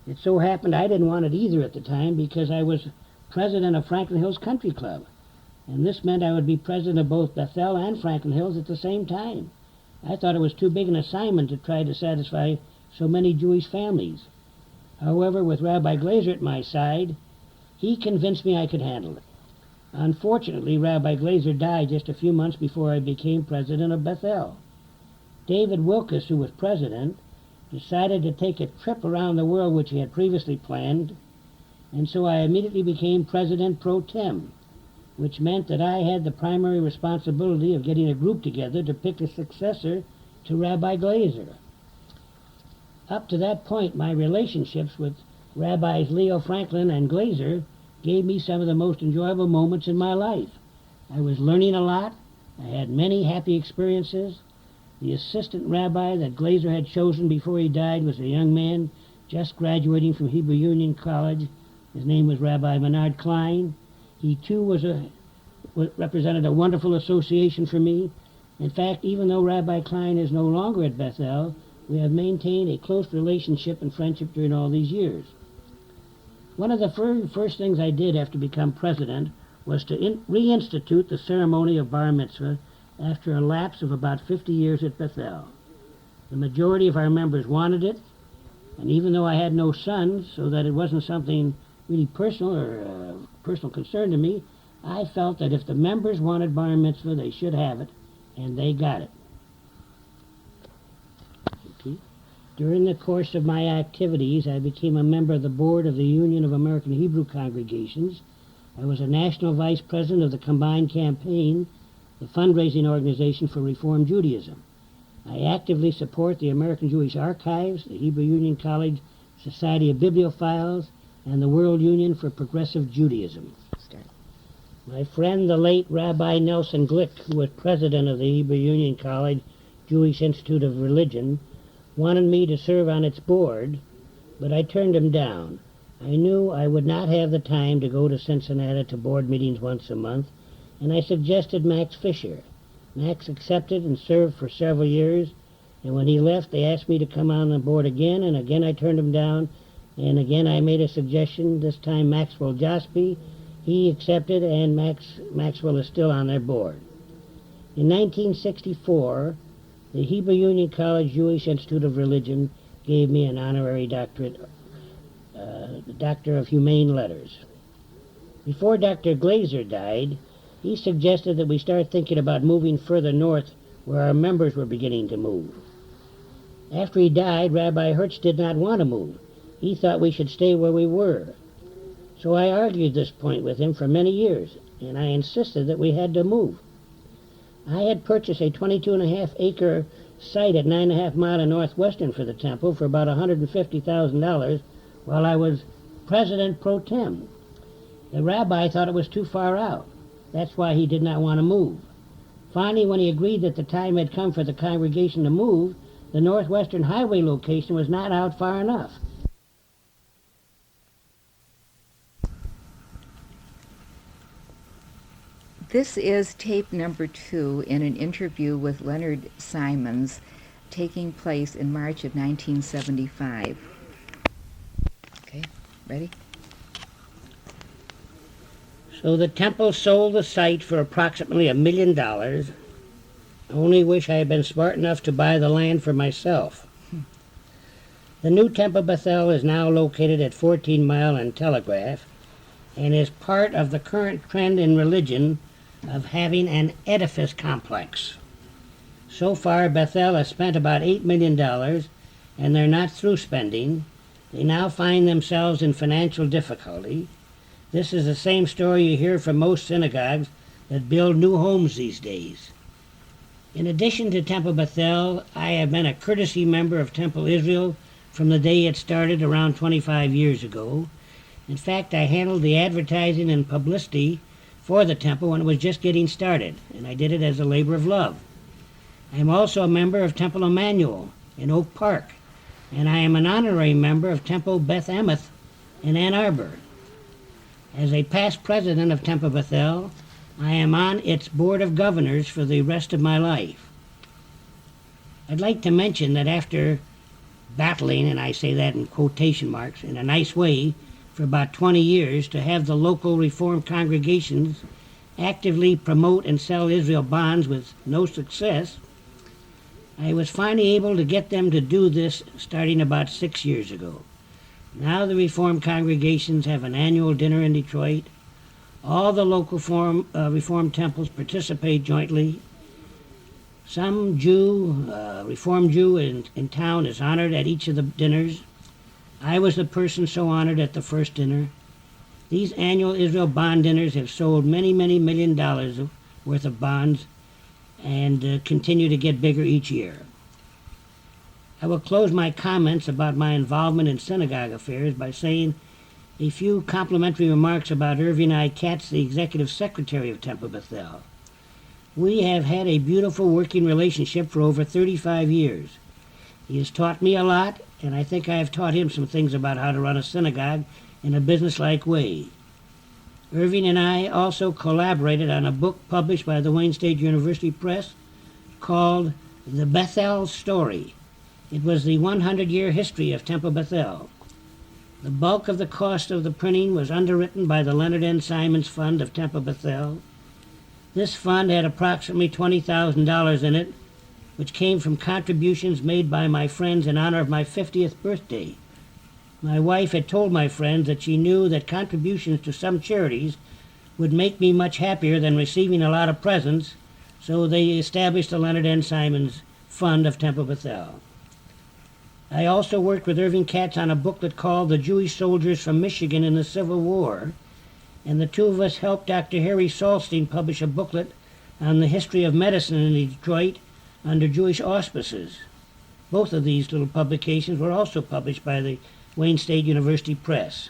Speaker 2: It so happened I didn't want it either at the time because I was president of Franklin Hills Country Club, and this meant I would be president of both Bethel and Franklin Hills at the same time. I thought it was too big an assignment to try to satisfy so many Jewish families. However, with Rabbi Glazer at my side, he convinced me I could handle it. Unfortunately, Rabbi Glazer died just a few months before I became president of Bethel. David Wilkes, who was president, decided to take a trip around the world which he had previously planned, and so I immediately became president pro tem, which meant that I had the primary responsibility of getting a group together to pick a successor to Rabbi Glazer. Up to that point, my relationships with Rabbis Leo Franklin and Glazer gave me some of the most enjoyable moments in my life. I was learning a lot. I had many happy experiences. The assistant rabbi that Glazer had chosen before he died was a young man just graduating from Hebrew Union College. His name was Rabbi Menard Klein. He, too, represented a wonderful association for me. In fact, even though Rabbi Klein is no longer at Bethel, we have maintained a close relationship and friendship during all these years. One of the first things I did after becoming president was to reinstitute the ceremony of bar mitzvah after a lapse of about 50 years at Bethel. The majority of our members wanted it, and even though I had no sons, so that it wasn't something really personal or personal concern to me, I felt that if the members wanted bar mitzvah, they should have it, and they got it. Okay. During the course of my activities, I became a member of the board of the Union of American Hebrew Congregations. I was a national vice president of the Combined Campaign, the fundraising organization for Reform Judaism. I actively support the American Jewish Archives, the Hebrew Union College Society of Bibliophiles, and the World Union for Progressive Judaism. My friend, the late Rabbi Nelson Glick, who was president of the Hebrew Union College Jewish Institute of Religion, wanted me to serve on its board, but I turned him down. I knew I would not have the time to go to Cincinnati to board meetings once a month, and I suggested Max Fisher. Max accepted and served for several years, and when he left, they asked me to come on the board again, and again I turned him down, and again I made a suggestion, this time Maxwell Jospe. He accepted, and Maxwell is still on their board. In 1964, the Hebrew Union College Jewish Institute of Religion gave me an honorary doctorate, the Doctor of Humane Letters. Before Dr. Glazer died, he suggested that we start thinking about moving further north where our members were beginning to move. After he died, Rabbi Hertz did not want to move. He thought we should stay where we were. So I argued this point with him for many years, and I insisted that we had to move. I had purchased a 22.5-acre site at 9.5 Mile and Northwestern for the temple for about $150,000 while I was president pro tem. The rabbi thought it was too far out. That's why he did not want to move. Finally, when he agreed that the time had come for the congregation to move, the Northwestern Highway location was not out far enough.
Speaker 1: This is tape number 2 in an interview with Leonard Simons taking place in March of 1975. Okay, ready?
Speaker 2: So the temple sold the site for approximately $1 million. I only wish I had been smart enough to buy the land for myself. The new Temple Bethel is now located at 14 Mile and Telegraph and is part of the current trend in religion of having an edifice complex. So far, Bethel has spent about $8 million, and they're not through spending. They now find themselves in financial difficulty. This is the same story you hear from most synagogues that build new homes these days. In addition to Temple Bethel, I have been a courtesy member of Temple Israel from the day it started around 25 years ago. In fact, I handled the advertising and publicity for the temple when it was just getting started, and I did it as a labor of love. I am also a member of Temple Emmanuel in Oak Park, and I am an honorary member of Temple Beth Emeth in Ann Arbor. As a past president of Temple Bethel, I am on its board of governors for the rest of my life. I'd like to mention that after battling, and I say that in quotation marks, in a nice way, for about 20 years to have the local Reformed congregations actively promote and sell Israel bonds with no success, I was finally able to get them to do this starting about 6 years ago. Now the Reformed congregations have an annual dinner in Detroit. All the local Reformed temples participate jointly. Some Reformed Jew in town is honored at each of the dinners. I was the person so honored at the first dinner. These annual Israel bond dinners have sold many, many $1 million worth of bonds and continue to get bigger each year. I will close my comments about my involvement in synagogue affairs by saying a few complimentary remarks about Irving I. Katz, the executive secretary of Temple Bethel. We have had a beautiful working relationship for over 35 years. He has taught me a lot, and I think I have taught him some things about how to run a synagogue in a businesslike way. Irving and I also collaborated on a book published by the Wayne State University Press called The Bethel Story. It was the 100-year history of Temple Bethel. The bulk of the cost of the printing was underwritten by the Leonard N. Simons Fund of Temple Bethel. This fund had approximately $20,000 in it, which came from contributions made by my friends in honor of my 50th birthday. My wife had told my friends that she knew that contributions to some charities would make me much happier than receiving a lot of presents, so they established the Leonard N. Simons Fund of Temple Bethel. I also worked with Irving Katz on a booklet called The Jewish Soldiers from Michigan in the Civil War, and the two of us helped Dr. Harry Salstein publish a booklet on the history of medicine in Detroit under Jewish auspices. Both of these little publications were also published by the Wayne State University Press.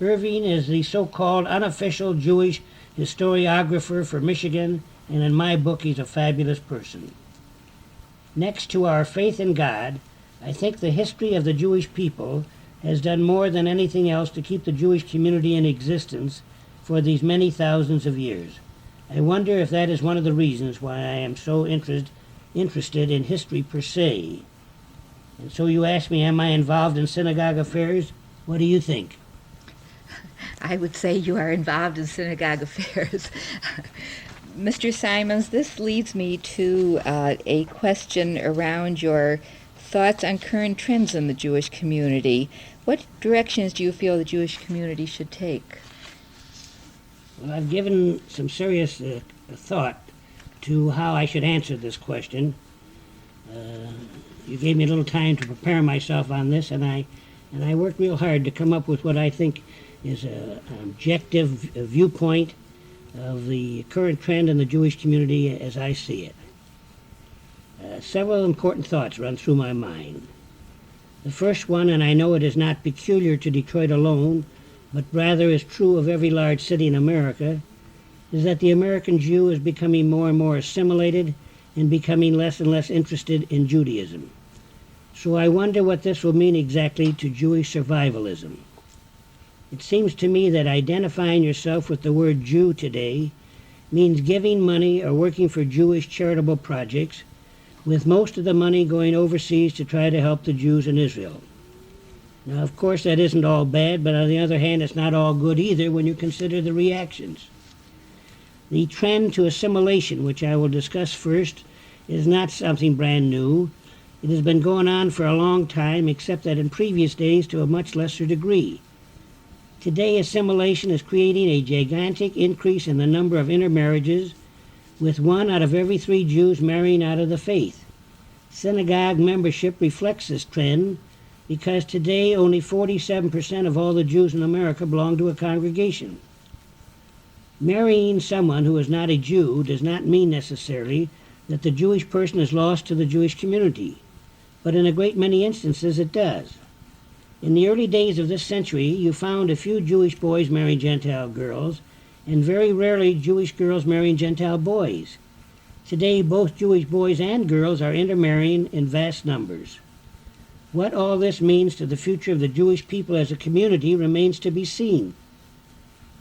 Speaker 2: Irving is the so-called unofficial Jewish historiographer for Michigan, and in my book he's a fabulous person. Next to our faith in God, I think the history of the Jewish people has done more than anything else to keep the Jewish community in existence for these many thousands of years. I wonder if that is one of the reasons why I am so interested in history per se. And so you ask me, am I involved in synagogue affairs? What do you think?
Speaker 1: I would say you are involved in synagogue affairs. Mr. Simons, this leads me to a question around your thoughts on current trends in the Jewish community. What directions do you feel the Jewish community should take?
Speaker 2: Well, I've given some serious thought to how I should answer this question. You gave me a little time to prepare myself on this, and I worked real hard to come up with what I think is an objective viewpoint of the current trend in the Jewish community as I see it. Several important thoughts run through my mind. The first one, and I know it is not peculiar to Detroit alone, but rather is true of every large city in America, is that the American Jew is becoming more and more assimilated and becoming less and less interested in Judaism. So I wonder what this will mean exactly to Jewish survivalism. It seems to me that identifying yourself with the word Jew today means giving money or working for Jewish charitable projects, with most of the money going overseas to try to help the Jews in Israel. Now, of course, that isn't all bad, but on the other hand, it's not all good either when you consider the reactions. The trend to assimilation, which I will discuss first, is not something brand new. It has been going on for a long time, except that in previous days to a much lesser degree. Today, assimilation is creating a gigantic increase in the number of intermarriages, with 1 out of every 3 Jews marrying out of the faith. Synagogue membership reflects this trend, because today only 47% of all the Jews in America belong to a congregation. Marrying someone who is not a Jew does not mean necessarily that the Jewish person is lost to the Jewish community, but in a great many instances it does. In the early days of this century, you found a few Jewish boys marrying Gentile girls, and very rarely Jewish girls marrying Gentile boys. Today, both Jewish boys and girls are intermarrying in vast numbers. What all this means to the future of the Jewish people as a community remains to be seen.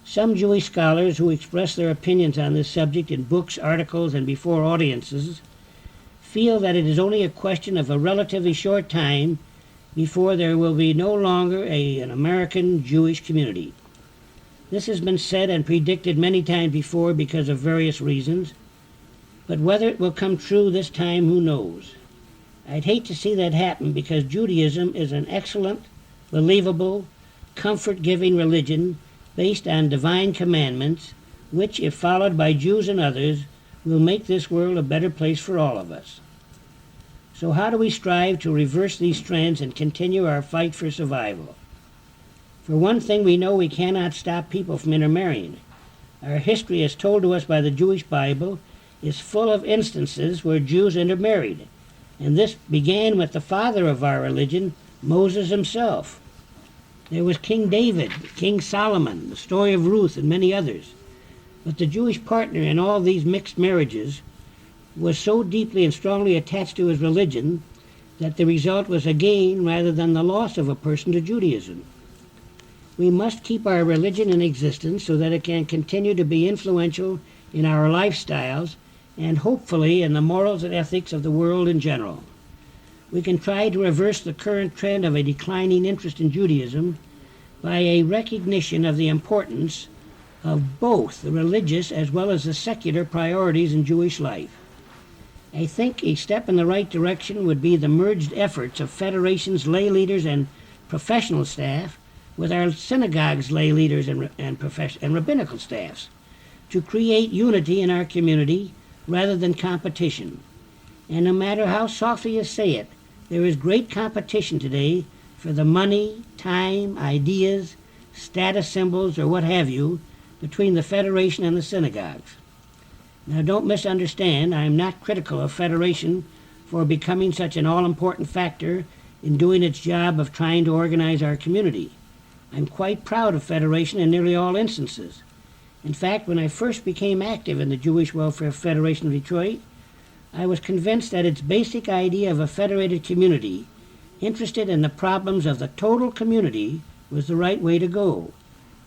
Speaker 2: Some Jewish scholars who express their opinions on this subject in books, articles, and before audiences feel that it is only a question of a relatively short time before there will be no longer an American Jewish community. This has been said and predicted many times before because of various reasons, but whether it will come true this time, who knows? I'd hate to see that happen because Judaism is an excellent, believable, comfort-giving religion based on divine commandments, which, if followed by Jews and others, will make this world a better place for all of us. So how do we strive to reverse these trends and continue our fight for survival? For one thing, we know we cannot stop people from intermarrying. Our history, as told to us by the Jewish Bible, is full of instances where Jews intermarried, and this began with the father of our religion, Moses himself. There was King David, King Solomon, the story of Ruth, and many others. But the Jewish partner in all these mixed marriages was so deeply and strongly attached to his religion that the result was a gain rather than the loss of a person to Judaism. We must keep our religion in existence so that it can continue to be influential in our lifestyles and hopefully in the morals and ethics of the world in general. We can try to reverse the current trend of a declining interest in Judaism by a recognition of the importance of both the religious as well as the secular priorities in Jewish life. I think a step in the right direction would be the merged efforts of federations, lay leaders, and professional staff with our synagogues' lay leaders and rabbinical staffs to create unity in our community rather than competition. And no matter how softly you say it, there is great competition today for the money, time, ideas, status symbols, or what have you, between the Federation and the synagogues. Now, don't misunderstand, I am not critical of Federation for becoming such an all-important factor in doing its job of trying to organize our community. I'm quite proud of Federation in nearly all instances. In fact, when I first became active in the Jewish Welfare Federation of Detroit, I was convinced that its basic idea of a federated community, interested in the problems of the total community, was the right way to go.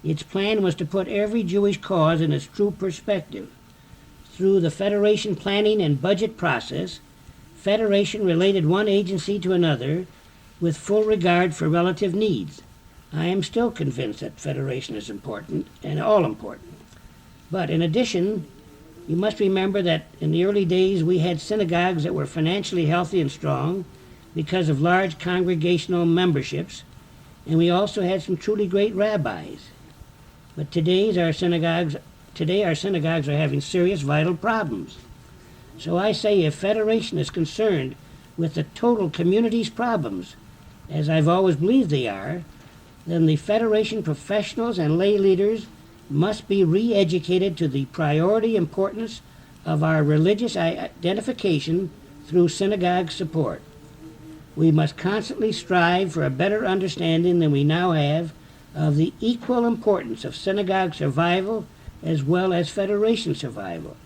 Speaker 2: Its plan was to put every Jewish cause in its true perspective. Through the Federation planning and budget process, Federation related one agency to another with full regard for relative needs. I am still convinced that Federation is important, and all important. But in addition, you must remember that in the early days we had synagogues that were financially healthy and strong because of large congregational memberships, and we also had some truly great rabbis. But today our synagogues are having serious vital problems. So I say if Federation is concerned with the total community's problems, as I've always believed they are, then the Federation professionals and lay leaders must be re-educated to the priority importance of our religious identification through synagogue support. We must constantly strive for a better understanding than we now have of the equal importance of synagogue survival as well as Federation survival.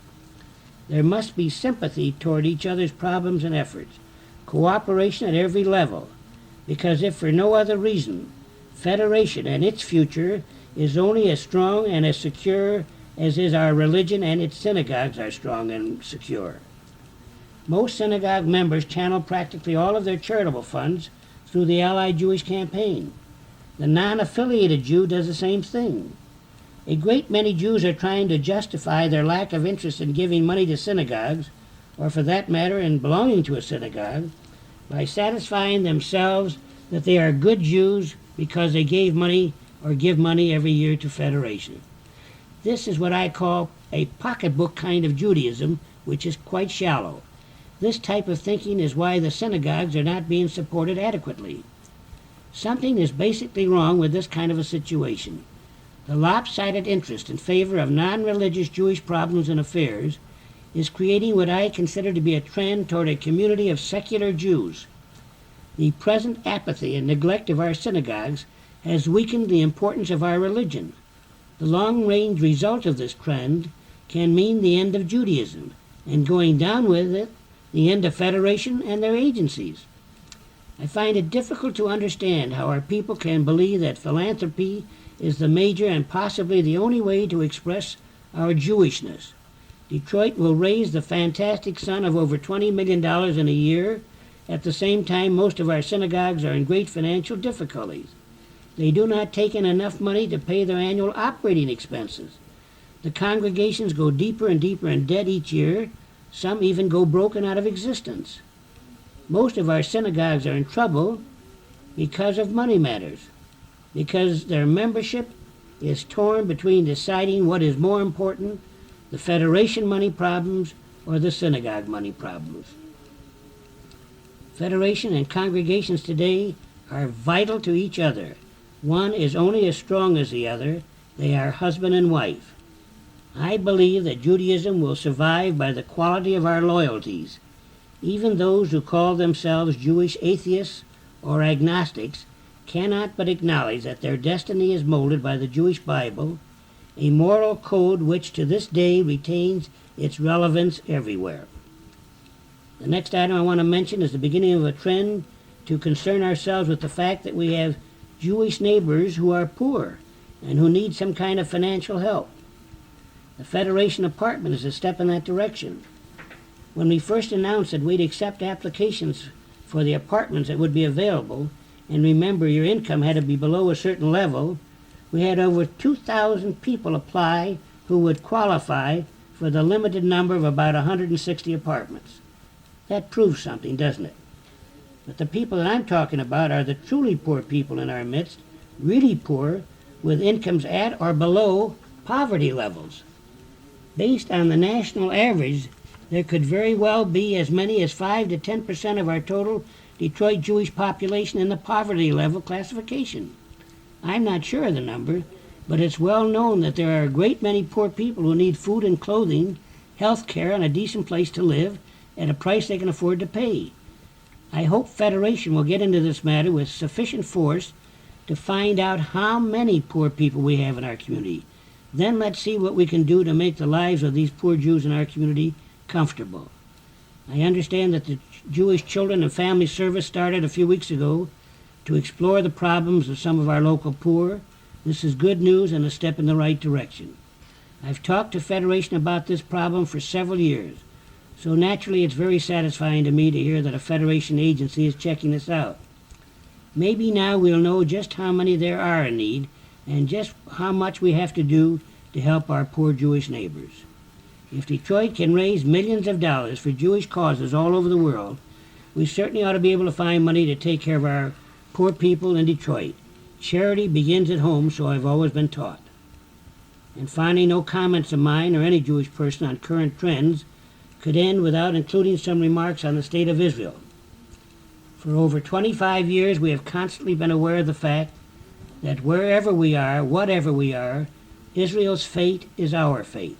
Speaker 2: There must be sympathy toward each other's problems and efforts, cooperation at every level, because if for no other reason, Federation and its future is only as strong and as secure as is our religion and its synagogues are strong and secure. Most synagogue members channel practically all of their charitable funds through the Allied Jewish Campaign. The non-affiliated Jew does the same thing. A great many Jews are trying to justify their lack of interest in giving money to synagogues, or for that matter in belonging to a synagogue, by satisfying themselves that they are good Jews because they gave money or give money every year to Federation. This is what I call a pocketbook kind of Judaism, which is quite shallow. This type of thinking is why the synagogues are not being supported adequately. Something is basically wrong with this kind of a situation. The lopsided interest in favor of non-religious Jewish problems and affairs is creating what I consider to be a trend toward a community of secular Jews. The present apathy and neglect of our synagogues has weakened the importance of our religion. The long-range result of this trend can mean the end of Judaism, and going down with it, the end of Federation and their agencies. I find it difficult to understand how our people can believe that philanthropy is the major and possibly the only way to express our Jewishness. Detroit will raise the fantastic sum of over $20 million in a year. At the same time, most of our synagogues are in great financial difficulties. They do not take in enough money to pay their annual operating expenses. The congregations go deeper and deeper in debt each year. Some even go broken out of existence. Most of our synagogues are in trouble because of money matters, because their membership is torn between deciding what is more important, the Federation money problems or the synagogue money problems. Federation and congregations today are vital to each other. One is only as strong as the other. They are husband and wife. I believe that Judaism will survive by the quality of our loyalties. Even those who call themselves Jewish atheists or agnostics cannot but acknowledge that their destiny is molded by the Jewish Bible, a moral code which to this day retains its relevance everywhere. The next item I want to mention is the beginning of a trend to concern ourselves with the fact that we have Jewish neighbors who are poor and who need some kind of financial help. The Federation apartment is a step in that direction. When we first announced that we'd accept applications for the apartments that would be available, and remember your income had to be below a certain level, we had over 2,000 people apply who would qualify for the limited number of about 160 apartments. That proves something, doesn't it? But the people that I'm talking about are the truly poor people in our midst, really poor, with incomes at or below poverty levels. Based on the national average, there could very well be as many as 5 to 10% of our total Detroit Jewish population in the poverty level classification. I'm not sure of the number, but it's well known that there are a great many poor people who need food and clothing, health care, and a decent place to live at a price they can afford to pay. I hope Federation will get into this matter with sufficient force to find out how many poor people we have in our community. Then let's see what we can do to make the lives of these poor Jews in our community comfortable. I understand that the Jewish Children and Family Service started a few weeks ago to explore the problems of some of our local poor. This is good news and a step in the right direction. I've talked to Federation about this problem for several years, so naturally it's very satisfying to me to hear that a Federation agency is checking this out. Maybe now we'll know just how many there are in need and just how much we have to do to help our poor Jewish neighbors. If Detroit can raise millions of dollars for Jewish causes all over the world, we certainly ought to be able to find money to take care of our poor people in Detroit. Charity begins at home, so I've always been taught. And finally, no comments of mine or any Jewish person on current trends could end without including some remarks on the state of Israel. For over 25 years, we have constantly been aware of the fact that wherever we are, whatever we are, Israel's fate is our fate,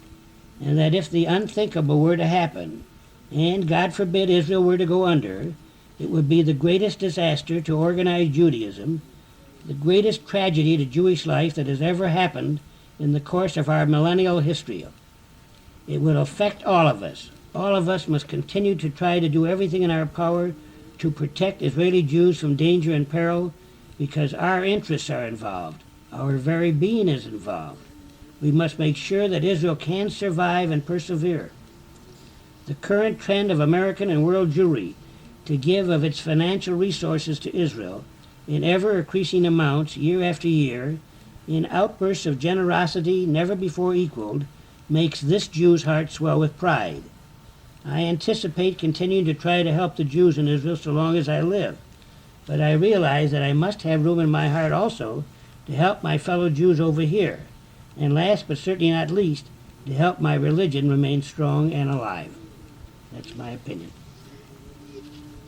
Speaker 2: and that if the unthinkable were to happen, and God forbid Israel were to go under, it would be the greatest disaster to organized Judaism, the greatest tragedy to Jewish life that has ever happened in the course of our millennial history. It would affect all of us. All of us must continue to try to do everything in our power to protect Israeli Jews from danger and peril, because our interests are involved. Our very being is involved. We must make sure that Israel can survive and persevere. The current trend of American and world Jewry to give of its financial resources to Israel in ever-increasing amounts year after year, in outbursts of generosity never before equaled, makes this Jew's heart swell with pride. I anticipate continuing to try to help the Jews in Israel so long as I live, but I realize that I must have room in my heart also to help my fellow Jews over here, and last but certainly not least, to help my religion remain strong and alive. That's my opinion.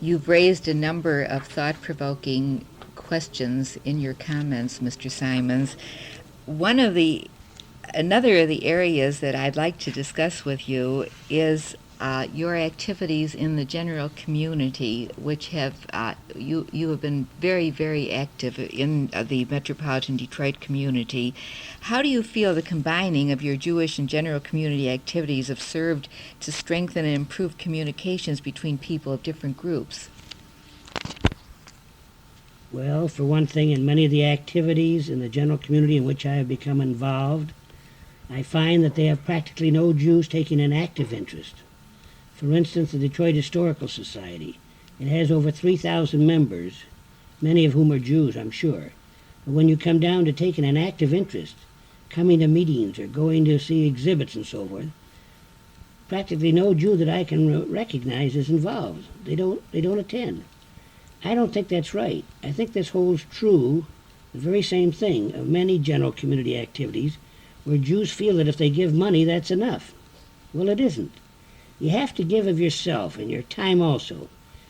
Speaker 1: You've raised a number of thought-provoking questions in your comments, Mr. Simons. Another of the areas that I'd like to discuss with you is your activities in the general community, which have you have been very, very active in the metropolitan Detroit community. How do you feel the combining of your Jewish and general community activities have served to strengthen and improve communications between people of different groups?
Speaker 2: Well, for one thing, in many of the activities in the general community in which I have become involved, I find that they have practically no Jews taking an active interest. For instance, the Detroit Historical Society. It has over 3,000 members, many of whom are Jews, I'm sure. But when you come down to taking an active interest, coming to meetings or going to see exhibits and so forth, practically no Jew that I can recognize is involved. They don't attend. I don't think that's right. I think this holds true, the very same thing, of many general community activities where Jews feel that if they give money, that's enough. Well, it isn't. You have to give of yourself and your time also,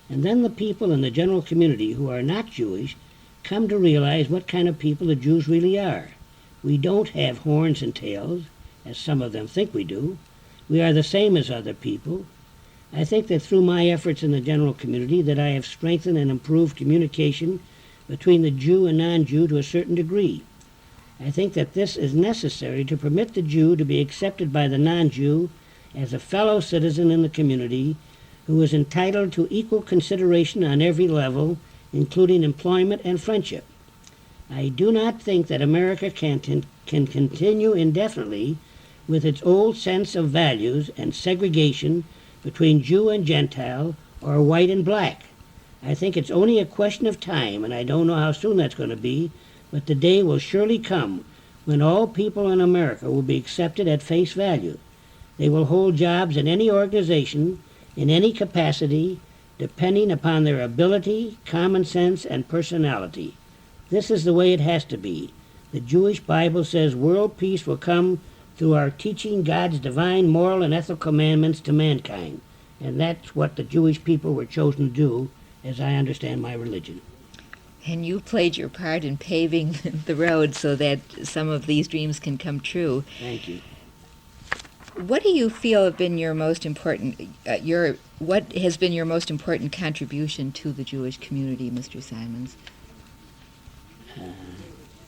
Speaker 2: and then the people in the general community who are not Jewish come to realize what kind of people the Jews really are. We don't have horns and tails, as some of them think we do. We are the same as other people. I think that through my efforts in the general community that I have strengthened and improved communication between the Jew and non-Jew to a certain degree. I think that this is necessary to permit the Jew to be accepted by the non-Jew as a fellow citizen in the community who is entitled to equal consideration on every level, including employment and friendship. I do not think that America can continue indefinitely with its old sense of values and segregation between Jew and Gentile or white and black. I think it's only a question of time, and I don't know how soon that's going to be, but the day will surely come when all people in America will be accepted at face value. They will hold jobs in any organization, in any capacity, depending upon their ability, common sense, and personality. This is the way it has to be. The Jewish Bible says world peace will come through our teaching God's divine moral and ethical commandments to mankind. And that's what the Jewish people were chosen to do, as I understand my religion.
Speaker 1: And you played your part in paving the road so that some of these dreams can come true.
Speaker 2: Thank you.
Speaker 1: What do you feel have been your most important, what has been your most important contribution to the Jewish community, Mr. Simons?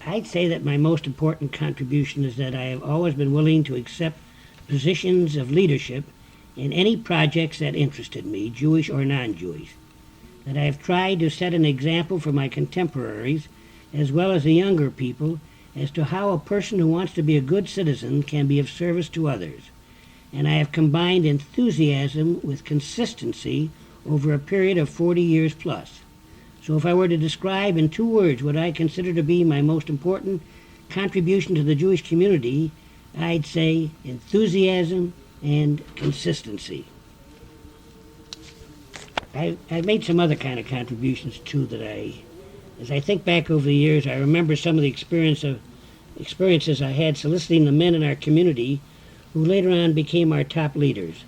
Speaker 2: I'd say that my most important contribution is that I have always been willing to accept positions of leadership in any projects that interested me, Jewish or non-Jewish. That I have tried to set an example for my contemporaries, as well as the younger people, as to how a person who wants to be a good citizen can be of service to others. And I have combined enthusiasm with consistency over a period of 40 years plus. So if I were to describe in 2 words what I consider to be my most important contribution to the Jewish community, I'd say enthusiasm and consistency. I've made some other kind of contributions too that as I think back over the years, I remember some of the experiences I had soliciting the men in our community who later on became our top leaders.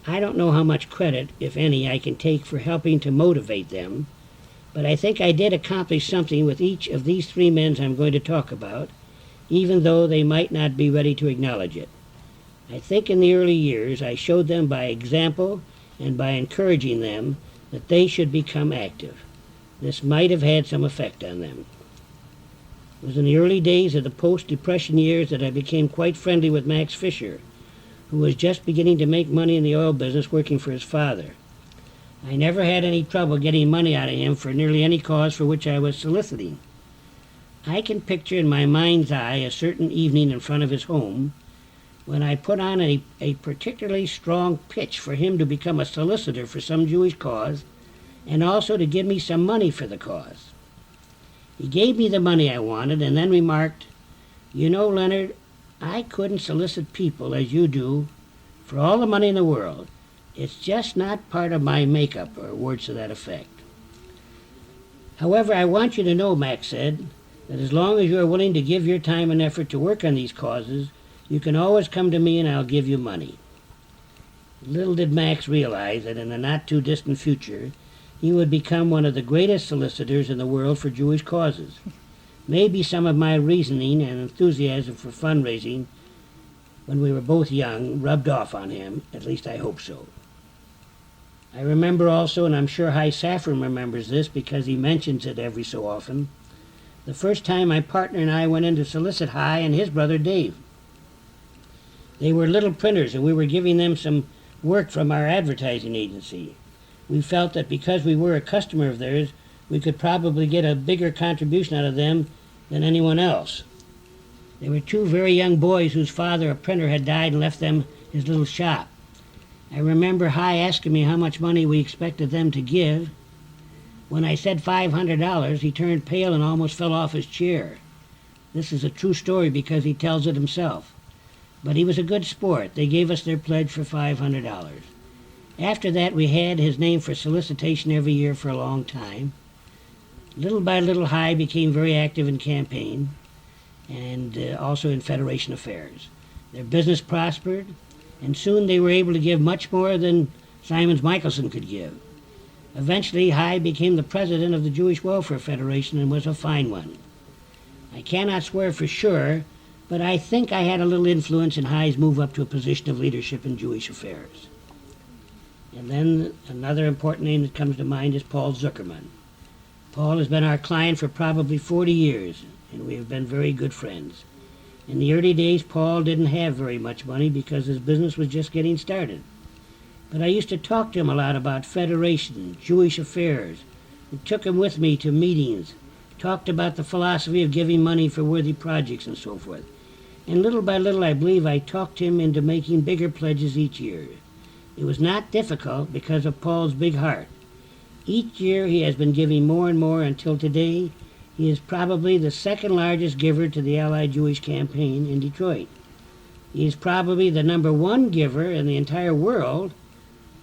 Speaker 2: I don't know how much credit, if any, I can take for helping to motivate them, But I think I did accomplish something with each of these three men I'm going to talk about, even though they might not be ready to acknowledge it. I think in the early years I showed them by example and by encouraging them that they should become active. This might have had some effect on them. It was in the early days of the post-Depression years that I became quite friendly with Max Fisher, who was just beginning to make money in the oil business working for his father. I never had any trouble getting money out of him for nearly any cause for which I was soliciting. I can picture in my mind's eye a certain evening in front of his home when I put on a particularly strong pitch for him to become a solicitor for some Jewish cause and also to give me some money for the cause. He gave me the money I wanted and then remarked, "You know, Leonard, I couldn't solicit people as you do for all the money in the world. It's just not part of my makeup," or words to that effect. "However, I want you to know," Max said, "that as long as you are willing to give your time and effort to work on these causes, you can always come to me and I'll give you money." Little did Max realize that in the not-too-distant future, he would become one of the greatest solicitors in the world for Jewish causes. Maybe some of my reasoning and enthusiasm for fundraising when we were both young rubbed off on him. At least I hope so. I remember also, and I'm sure Hy Safran remembers this because he mentions it every so often, the first time my partner and I went in to solicit Hy and his brother Dave. They were little printers and we were giving them some work from our advertising agency. We felt that because we were a customer of theirs, we could probably get a bigger contribution out of them than anyone else. They were two very young boys whose father, a printer, had died and left them his little shop. I remember Hy asking me how much money we expected them to give. When I said $500, he turned pale and almost fell off his chair. This is a true story because he tells it himself. But he was a good sport. They gave us their pledge for $500. After that, we had his name for solicitation every year for a long time. Little by little, Hy became very active in campaign and also in Federation affairs. Their business prospered, and soon they were able to give much more than Simons Michelson could give. Eventually, Hy became the president of the Jewish Welfare Federation and was a fine one. I cannot swear for sure, but I think I had a little influence in Hy's move up to a position of leadership in Jewish affairs. And then another important name that comes to mind is Paul Zuckerman. Paul has been our client for probably 40 years, and we have been very good friends. In the early days, Paul didn't have very much money because his business was just getting started. But I used to talk to him a lot about Federation, Jewish affairs, and took him with me to meetings, talked about the philosophy of giving money for worthy projects and so forth. And little by little, I believe I talked him into making bigger pledges each year. It was not difficult because of Paul's big heart. Each year he has been giving more and more until today he is probably the second largest giver to the Allied Jewish campaign in Detroit. He is probably the number one giver in the entire world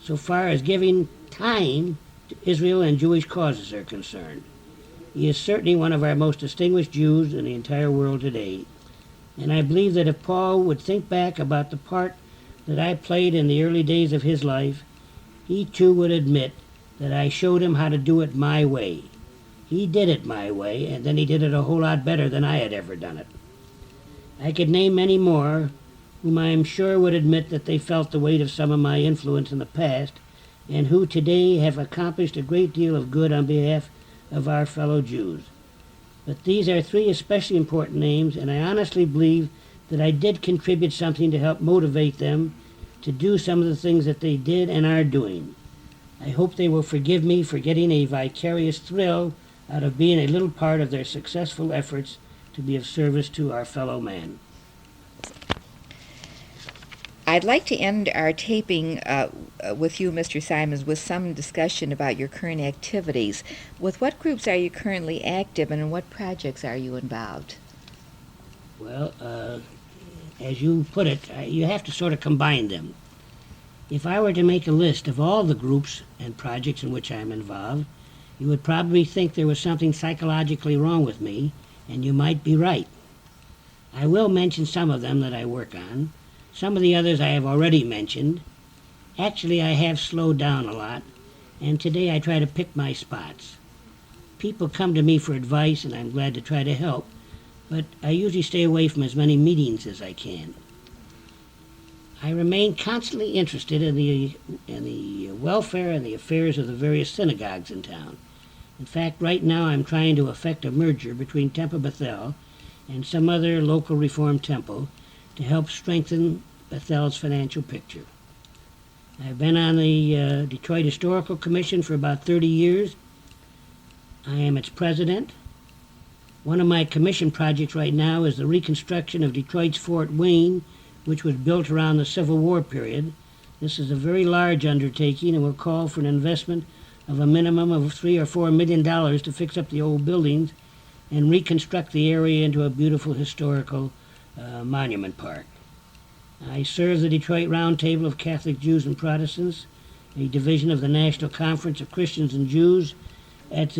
Speaker 2: so far as giving time to Israel and Jewish causes are concerned. He is certainly one of our most distinguished Jews in the entire world today. And I believe that if Paul would think back about the part that I played in the early days of his life, he too would admit that I showed him how to do it my way. He did it my way, and then he did it a whole lot better than I had ever done it. I could name many more whom I am sure would admit that they felt the weight of some of my influence in the past, and who today have accomplished a great deal of good on behalf of our fellow Jews. But these are three especially important names, and I honestly believe that I did contribute something to help motivate them to do some of the things that they did and are doing. I hope they will forgive me for getting a vicarious thrill out of being a little part of their successful efforts to be of service to our fellow man.
Speaker 1: I'd like to end our taping with you, Mr. Simons, with some discussion about your current activities. With what groups are you currently active, and in what projects are you involved?
Speaker 2: Well, as you put it, you have to sort of combine them. If I were to make a list of all the groups and projects in which I am involved, you would probably think there was something psychologically wrong with me, and you might be right. I will mention some of them that I work on. Some of the others I have already mentioned. Actually, I have slowed down a lot, and today I try to pick my spots. People come to me for advice, and I'm glad to try to help, but I usually stay away from as many meetings as I can. I remain constantly interested in the welfare and the affairs of the various synagogues in town. In fact, right now I'm trying to effect a merger between Temple Bethel and some other local Reformed temple to help strengthen Bethel's financial picture. I've been on the Detroit Historical Commission for about 30 years. I am its president. One of my commission projects right now is the reconstruction of Detroit's Fort Wayne, which was built around the Civil War period. This is a very large undertaking and will call for an investment of a minimum of $3 or $4 million to fix up the old buildings and reconstruct the area into a beautiful historical monument park. I serve the Detroit Roundtable of Catholic Jews and Protestants, a division of the National Conference of Christians and Jews, as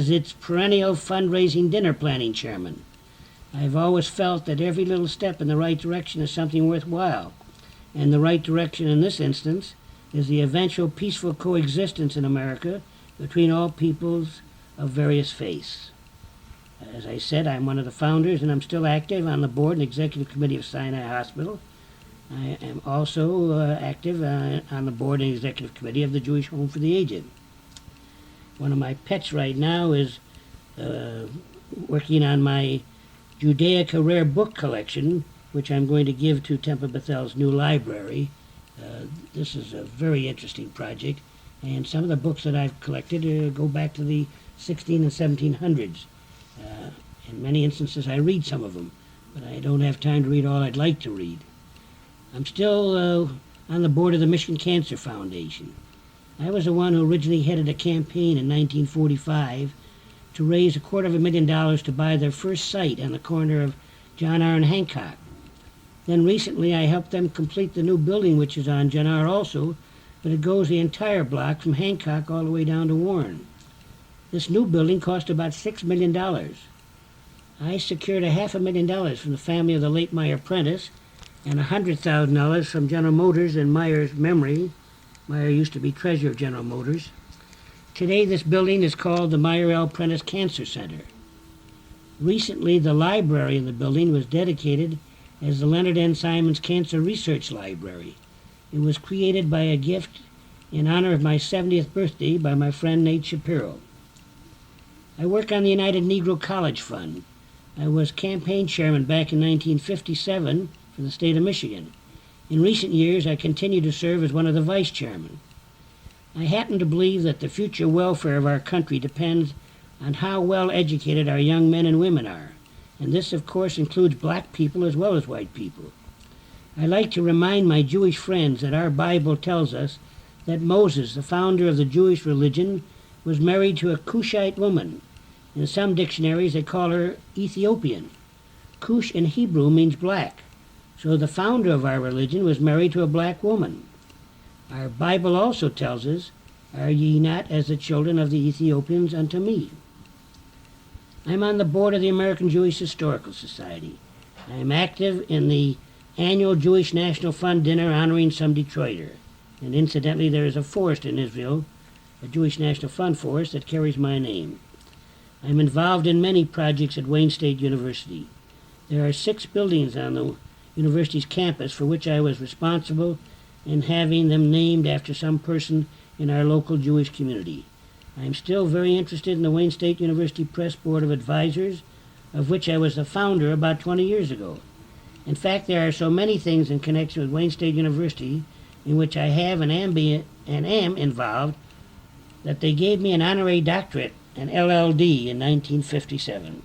Speaker 2: its perennial fundraising dinner planning chairman. I've always felt that every little step in the right direction is something worthwhile, and the right direction in this instance is the eventual peaceful coexistence in America between all peoples of various faiths. As I said, I'm one of the founders, and I'm still active on the board and executive committee of Sinai Hospital. I am also active on the board and executive committee of the Jewish Home for the Aged. One of my pets right now is working on my Judaica rare book collection, which I'm going to give to Temple Bethel's new library. This is a very interesting project, and some of the books that I've collected go back to the 16 and 1700s. In many instances I read some of them, but I don't have time to read all I'd like to read. I'm still on the board of the Michigan Cancer Foundation. I was the one who originally headed a campaign in 1945 to raise $250,000 to buy their first site on the corner of John R. and Hancock. Then recently I helped them complete the new building, which is on John R. also, but it goes the entire block from Hancock all the way down to Warren. This new building cost about $6 million. I secured $500,000 from the family of the late Meyer Prentice and $100,000 from General Motors in Meyer's memory. Meyer used to be treasurer of General Motors. Today this building is called the Meyer L. Prentice Cancer Center. Recently the library in the building was dedicated as the Leonard N. Simon's Cancer Research Library. It was created by a gift in honor of my 70th birthday by my friend Nate Shapiro. I work on the United Negro College Fund. I was campaign chairman back in 1957 for the state of Michigan. In recent years, I continue to serve as one of the vice chairmen. I happen to believe that the future welfare of our country depends on how well educated our young men and women are, and this, of course, includes black people as well as white people. I like to remind my Jewish friends that our Bible tells us that Moses, the founder of the Jewish religion, was married to a Cushite woman. In some dictionaries, they call her Ethiopian. Cush in Hebrew means black, so the founder of our religion was married to a black woman. Our Bible also tells us, "Are ye not as the children of the Ethiopians unto me?" I'm on the board of the American Jewish Historical Society. I am active in the annual Jewish National Fund dinner honoring some Detroiter. And incidentally, there is a forest in Israel, a Jewish National Fund forest, that carries my name. I'm involved in many projects at Wayne State University. There are 6 buildings on the university's campus for which I was responsible in having them named after some person in our local Jewish community. I am still very interested in the Wayne State University Press Board of Advisors, of which I was the founder about 20 years ago. In fact, there are so many things in connection with Wayne State University in which I have and am involved that they gave me an honorary doctorate, an LLD, in 1957.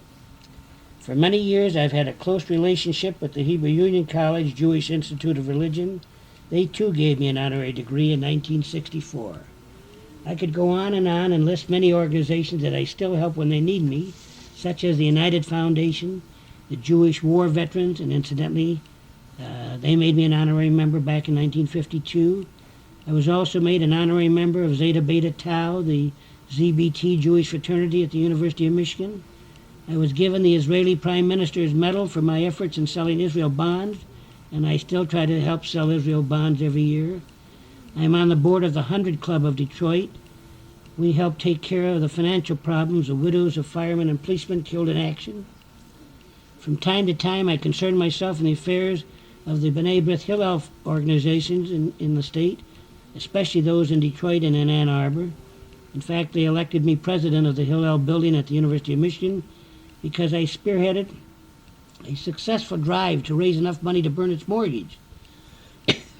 Speaker 2: For many years, I've had a close relationship with the Hebrew Union College Jewish Institute of Religion. They too gave me an honorary degree in 1964. I could go on and list many organizations that I still help when they need me, such as the United Foundation, the Jewish War Veterans, and incidentally, they made me an honorary member back in 1952. I was also made an honorary member of Zeta Beta Tau, the ZBT Jewish fraternity at the University of Michigan. I was given the Israeli Prime Minister's Medal for my efforts in selling Israel bonds, and I still try to help sell Israel bonds every year. I am on the board of the 100 Club of Detroit, We helped take care of the financial problems of widows of firemen and policemen killed in action. From time to time, I concerned myself in the affairs of the B'nai B'rith Hillel organizations in the state, especially those in Detroit and in Ann Arbor. In fact, they elected me president of the Hillel building at the University of Michigan because I spearheaded a successful drive to raise enough money to burn its mortgage.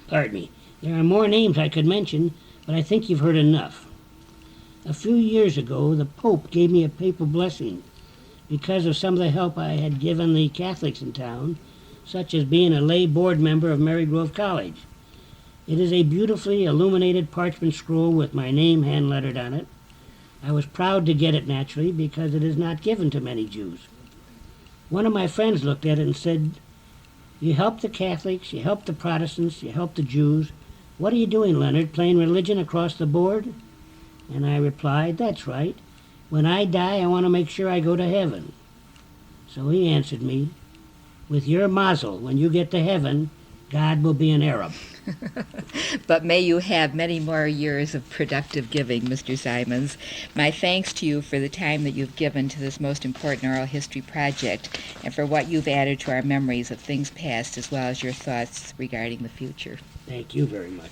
Speaker 2: Pardon me. There are more names I could mention, but I think you've heard enough. A few years ago, the Pope gave me a papal blessing because of some of the help I had given the Catholics in town, such as being a lay board member of Marygrove College. It is a beautifully illuminated parchment scroll with my name hand-lettered on it. I was proud to get it, naturally, because it is not given to many Jews. One of my friends looked at it and said, "You help the Catholics, you help the Protestants, you help the Jews. What are you doing, Leonard, playing religion across the board?" And I replied, "That's right. When I die, I want to make sure I go to heaven." So he answered me, "With your mazel, when you get to heaven, God will be an Arab."
Speaker 1: But may you have many more years of productive giving, Mr. Simons. My thanks to you for the time that you've given to this most important oral history project and for what you've added to our memories of things past as well as your thoughts regarding the future.
Speaker 2: Thank you very much.